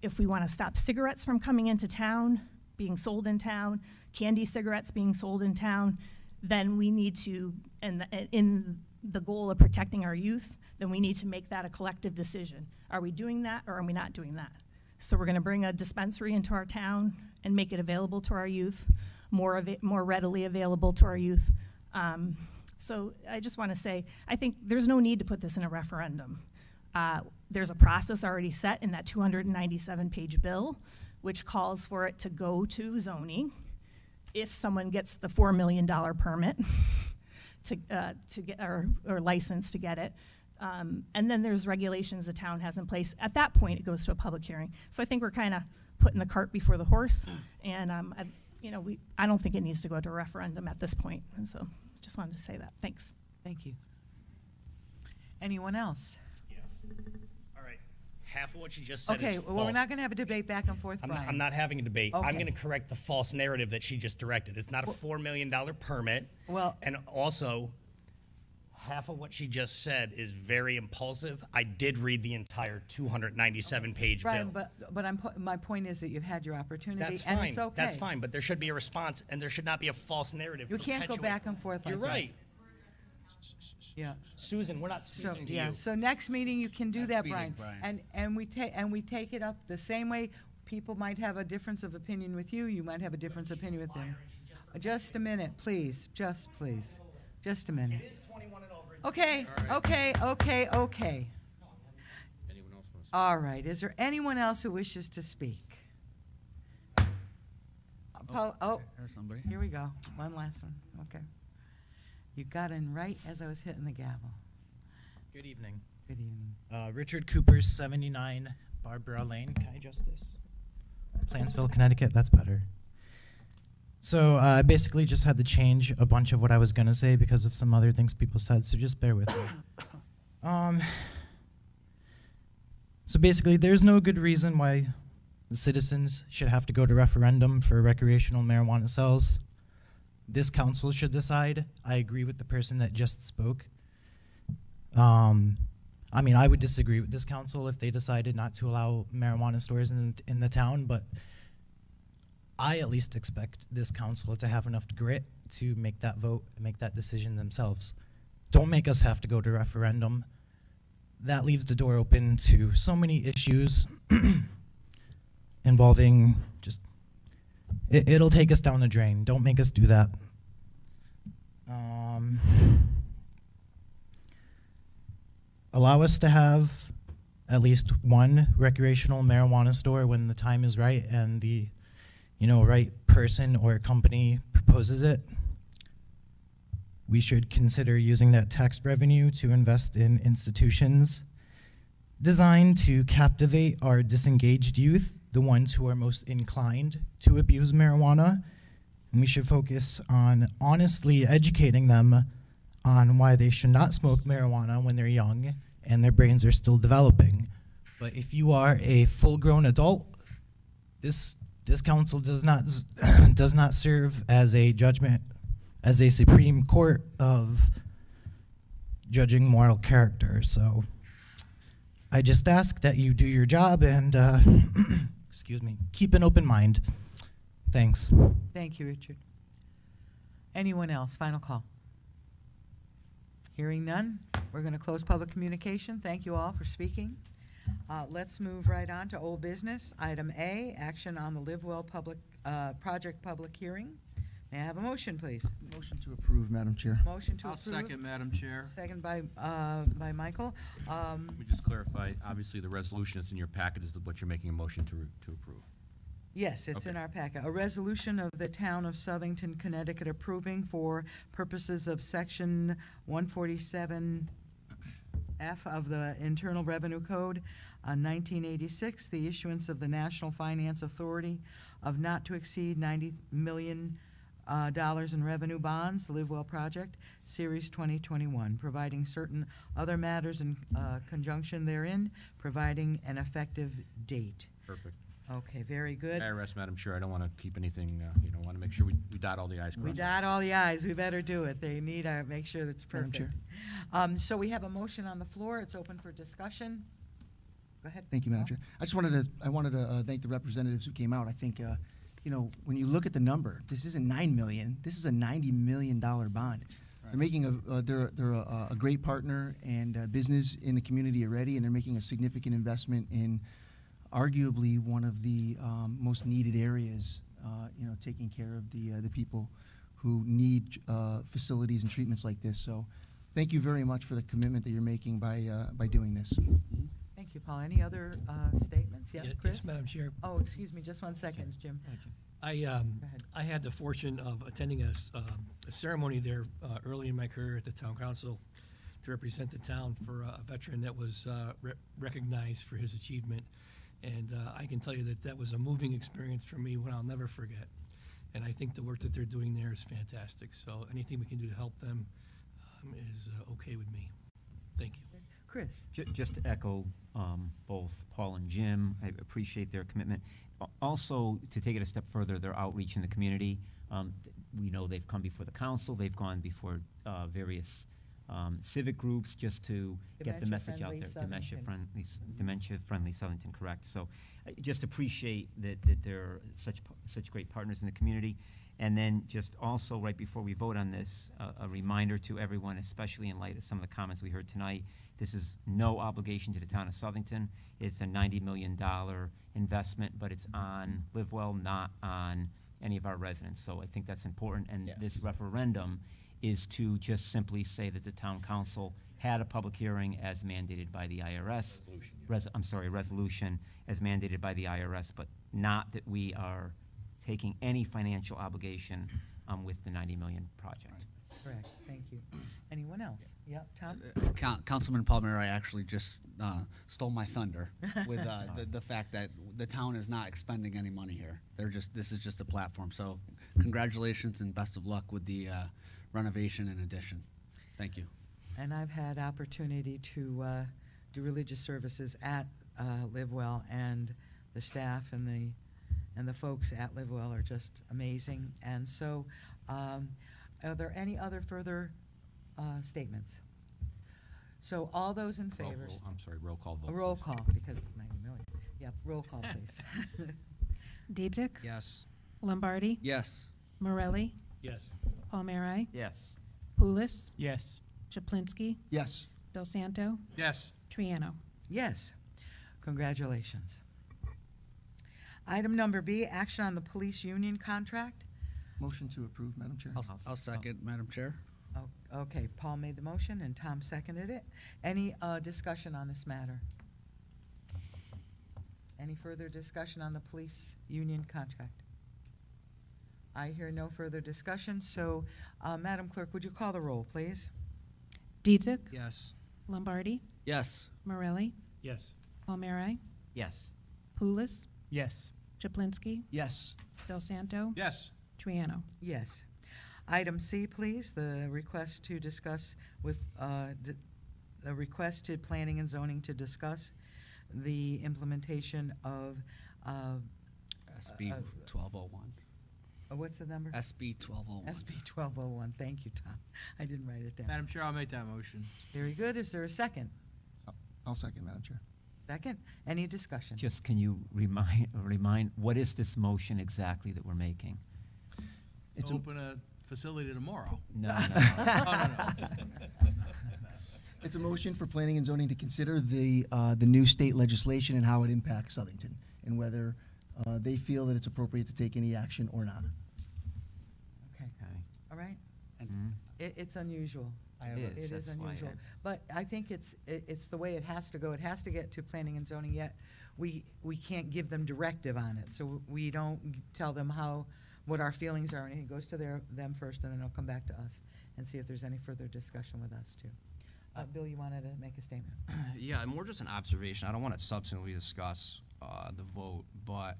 If we want to stop cigarettes from coming into town, being sold in town, candy cigarettes being sold in town, then we need to, and in the goal of protecting our youth, then we need to make that a collective decision. Are we doing that, or are we not doing that? So we're going to bring a dispensary into our town and make it available to our youth, more readily available to our youth. So I just want to say, I think there's no need to put this in a referendum. There's a process already set in that 297-page bill, which calls for it to go to zoning if someone gets the $4 million permit to get or license to get it. And then there's regulations the town has in place. At that point, it goes to a public hearing. So I think we're kind of putting the cart before the horse, and I don't think it needs to go to a referendum at this point. And so just wanted to say that. Thanks. Thank you. Anyone else? All right. Half of what you just said Okay, is well, false. we're not going to have a debate back and forth, Brian. I'm not having a debate. I'm Okay. going to correct the false narrative that she just directed. It's not a $4 million permit. Well- and also, half of what she just said is very impulsive. I did read the entire 297-page Brian, bill. but my point is that you've had your opportunity, That's and fine. it's okay. That's fine, but there should be a response, and there should not be a false narrative. You can't go back and forth like You're this. right. Yeah. Susan, we're not So, speaking to yeah, you. so next meeting you can do that, speeding, Brian. And we take it up the same way. People might have a difference of opinion with you, you might have a difference of opinion with them. Just a minute, please, please. Just a minute. Okay. Anyone else want to All right, is there anyone else who wishes to speak? There's somebody. Here we go, one last one, okay. You got in right as I was hitting the gavel. Good evening. Good evening. Richard Cooper, 79 Barbara Lane. Can I adjust this? Plansville, Connecticut. That's better. So I basically just had to change a bunch of what I was going to say because of some other things people said, so just bear with me. So basically, there's no good reason why the citizens should have to go to referendum for recreational marijuana sales. This council should decide. I agree with the person that just spoke. I mean, I would disagree with this council if they decided not to allow marijuana stores in the town, but I at least expect this council to have enough grit to make that vote, make that decision themselves. Don't make us have to go to referendum. That leaves the door open to so many issues involving just, it'll take us down the drain. Don't make us do that. Allow us to have at least one recreational marijuana store when the time is right and the, right person or company proposes it. We should consider using that tax revenue to invest in institutions designed to captivate our disengaged youth, the ones who are most inclined to abuse marijuana. And we should focus on honestly educating them on why they should not smoke marijuana when they're young and their brains are still developing. But if you are a full-grown adult, this council does not serve as a judgment, as a supreme court of judging moral character. So I just ask that you do your job and excuse me, keep an open mind. Thanks. Thank you, Richard. Anyone else? Final call. Hearing none, we're going to close public communication. Thank you all for speaking. Let's move right on to old business. Item A, action on the Live Well project public hearing. May I have a motion, please? Motion to approve, Madam Chair. Motion to I'll approve. second, Madam Chair. Second by Michael. Let me just clarify, obviously, the resolution that's in your packet is what you're making a motion to approve. Yes, it's in Okay. our packet. A resolution of the Town of Southington, Connecticut approving for purposes of Section 147F of the Internal Revenue Code, 1986, the issuance of the National Finance Authority of not to exceed $90 million in revenue bonds, the Live Well Project, Series 2021, providing certain other matters in conjunction therein, providing an effective date. Perfect. Okay, very good. IRS, Madam Chair, I don't want to keep anything, want to make sure we dot all the i's. We cross dot all the i's. We better do it. They need to make sure that's Madam perfect. Chair. So we have a motion on the floor. It's open for discussion. Go ahead. Thank you, Madam Chair. I wanted to thank the representatives who came out. I think, when you look at the number, this isn't $9 million. This is a $90 million bond. They're making they're a great partner and business in the community already, and they're making a significant investment in arguably one of the most needed areas, taking care of the people who need facilities and treatments like this. So thank you very much for the commitment that you're making by doing this. Thank you, Paul. Any other statements? Yeah, Chris? Yes, Madam Chair. Oh, excuse me, just one second, Jim. I had the fortune of attending a ceremony there early in my career at the town council to represent the town for a veteran that was recognized for his achievement. And I can tell you that was a moving experience for me, one I'll never forget. And I think the work that they're doing there is fantastic. So anything we can do to help them is okay with me. Thank you. Chris? Just to echo both Paul and Jim, I appreciate their commitment. Also, to take it a step further, their outreach in the community. We know they've come before the council, they've gone before various civic groups just to get the message out there. Dementia-friendly Southington, correct. So I just appreciate that they're such great partners in the community. And then just also, right before we vote on this, a reminder to everyone, especially in light of some of the comments we heard tonight, this is no obligation to the town of Southington. It's a $90 million investment, but it's on Live Well, not on any of our residents. So I think that's important. And this referendum is to just simply say that the town council had a public hearing as mandated by the IRS. Resolution as mandated by the IRS, but not that we are taking any financial obligation with the $90 million project. Correct, thank you. Anyone else? Yep, Tom? Councilman Palmieri actually just stole my thunder with the fact that the town is not expending any money here. This is just a platform. So congratulations and best of luck with the renovation and addition. Thank you. And I've had opportunity to do religious services at Live Well, and the staff and the folks at Live Well are just amazing. And so, are there any other further statements? So all those in favor? Roll call vote. A roll call, because it's 90 million. Yep, roll call, please. Datyk? Yes. Lombardi, Yes. Morelli, Yes. Palmieri, Yes. Pulis, Yes. Chaplinsky, Yes. Del Santo, Yes. Triano. Yes. Congratulations. Item number B, action on the police union contract. Motion to approve, Madam Chair. I'll second, Madam Chair. Okay, Paul made the motion and Tom seconded it. Any discussion on this matter? Any further discussion on the police union contract? I hear no further discussion, so Madam Clerk, would you call the roll, please? Dietrich, Yes. Lombardi, Yes. Morelli, Yes. Palmieri, Yes. Pulis, Yes. Chaplinsky, Yes. Del Santo, Yes. Triano. Yes. Item C, please, the request to discuss with, the request to Planning and Zoning to discuss the implementation of, SB 1201. what's the number? SB 1201. SB 1201, thank you, Tom. I didn't write it down. Madam Chair, I'll make that motion. Very good, is there a second? I'll second, Madam Chair. Second, any discussion? Just can you remind, what is this motion exactly that we're making? It's To a- open a facility tomorrow. No, Oh, no. It's a motion for planning and zoning to consider the new state legislation and how it impacts Southington, and whether they feel that it's appropriate to take any action or not. Okay, Okay. all right. Mhm. It's unusual. It It is, is that's why unusual. I- But I think it's the way it has to go. It has to get to planning and zoning, yet we can't give them directive on it. So we don't tell them what our feelings are, or anything. It goes to them first, and then it'll come back to us and see if there's any further discussion with us, too. Bill, you wanted to make a statement? Yeah, more just an observation. I don't want to substantively discuss the vote, but,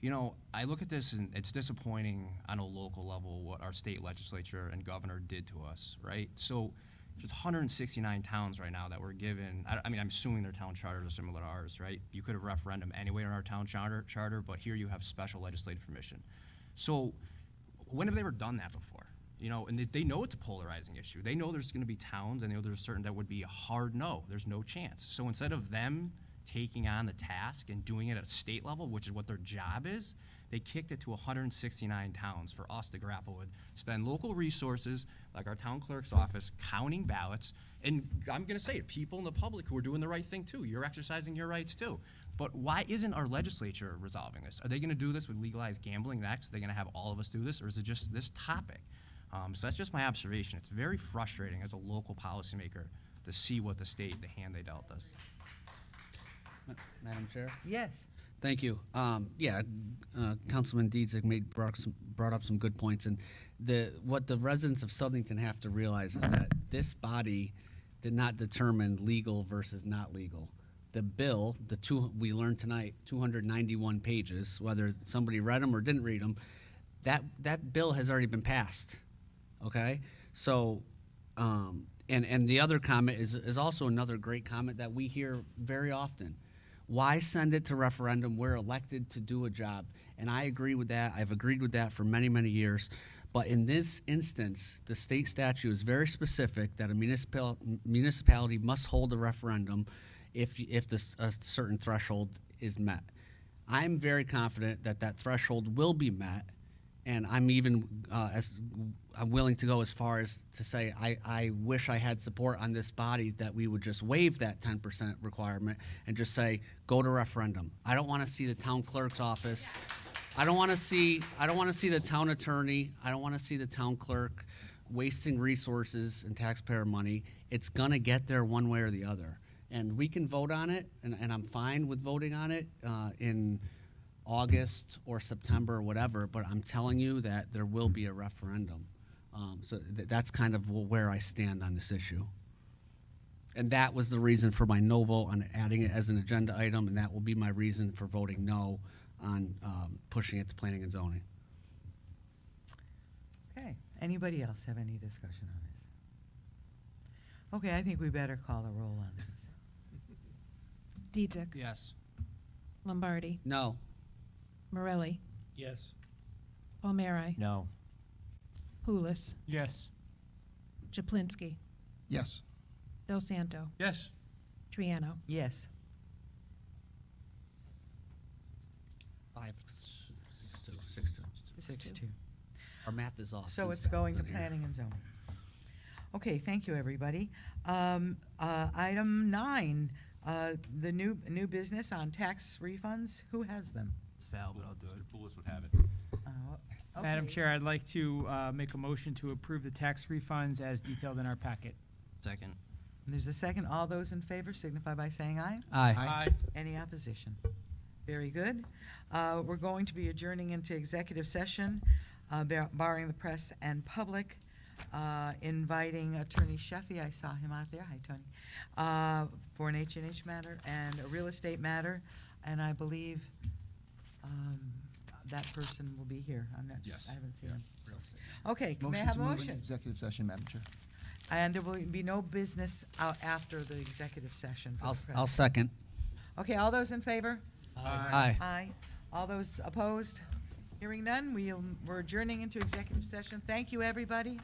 you know, I look at this and it's disappointing on a local level what our state legislature and governor did to us, right? So there's 169 towns right now that were given, I mean, I'm assuming their town charters are similar to ours, right? You could have referendum anywhere in our town charter, but here you have special legislative permission. So when have they ever done that before? You know, and they know it's a polarizing issue. They know there's going to be towns, and they know there's certain that would be a hard no. There's no chance. So instead of them taking on the task and doing it at a state level, which is what their job is, they kicked it to 169 towns for us to grapple with, spend local resources like our town clerk's office, counting ballots, and I'm going to say it, people in the public who are doing the right thing too. You're exercising your rights too. But why isn't our legislature resolving this? Are they going to do this with legalized gambling next? Are they going to have all of us do this, or is it just this topic? So that's just my observation. It's very frustrating as a local policymaker to see what the hand they dealt us. Madam Chair? Yes. Thank you. Councilman Dietzig brought up some good points, and what the residents of Southington have to realize is that this body did not determine legal versus not legal. The bill, we learned tonight, 291 pages, whether somebody read them or didn't read them, that bill has already been passed. Okay, so and the other comment is also another great comment that we hear very often. Why send it to referendum? We're elected to do a job, and I agree with that. I've agreed with that for many, many years. But in this instance, the state statute is very specific that a municipality must hold a referendum if a certain threshold is met. I'm very confident that threshold will be met. And I'm even I'm willing to go as far as to say I wish I had support on this body that we would just waive that 10% requirement and just say go to referendum. I don't want to see the town clerk's office. I don't want to see the town attorney. I don't want to see the town clerk wasting resources and taxpayer money. It's gonna get there one way or the other, and we can vote on it, and I'm fine with voting on it in August or September or whatever, but I'm telling you that there will be a referendum. So that's kind of where I stand on this issue. And that was the reason for my no vote on adding it as an agenda item, and that will be my reason for voting no on pushing it to planning and zoning. Okay, anybody else have any discussion on this? Okay, I think we better call the roll on this. Dietrich, Yes. Lombardi, No. Morelli, Yes. Palmieri, No. Pulis. Yes. Chaplinsky, Yes. Del Santo, Yes. Triano. Yes. 5-6-2. 6-2. Our math is off. So since it's Val going to wasn't here. planning and zoning. Okay, thank you, everybody. Item 9, the new business on tax refunds. Who has them? It's Val, but I'll do it. Mr. Poulos would have it. Madam Okay. Chair, I'd like to make a motion to approve the tax refunds as detailed in our packet. Second. There's a second. All those in favor signify by saying aye. Aye. Any opposition? Very good. We're going to be adjourning into executive session, barring the press and public, inviting Attorney Sheffy, I saw him out there, hi Tony, for an H&H matter and a real estate matter, and I believe that person will be here. I'm not, Yes. I haven't seen Yeah, him. real estate. Okay, may I have a to move into motion? executive session, Madam Chair. And there will be no business out after the executive session. for the press. I'll second. Okay, all those in favor? Aye. Aye. All those opposed? Hearing none, we're adjourning into executive session. Thank you, everybody.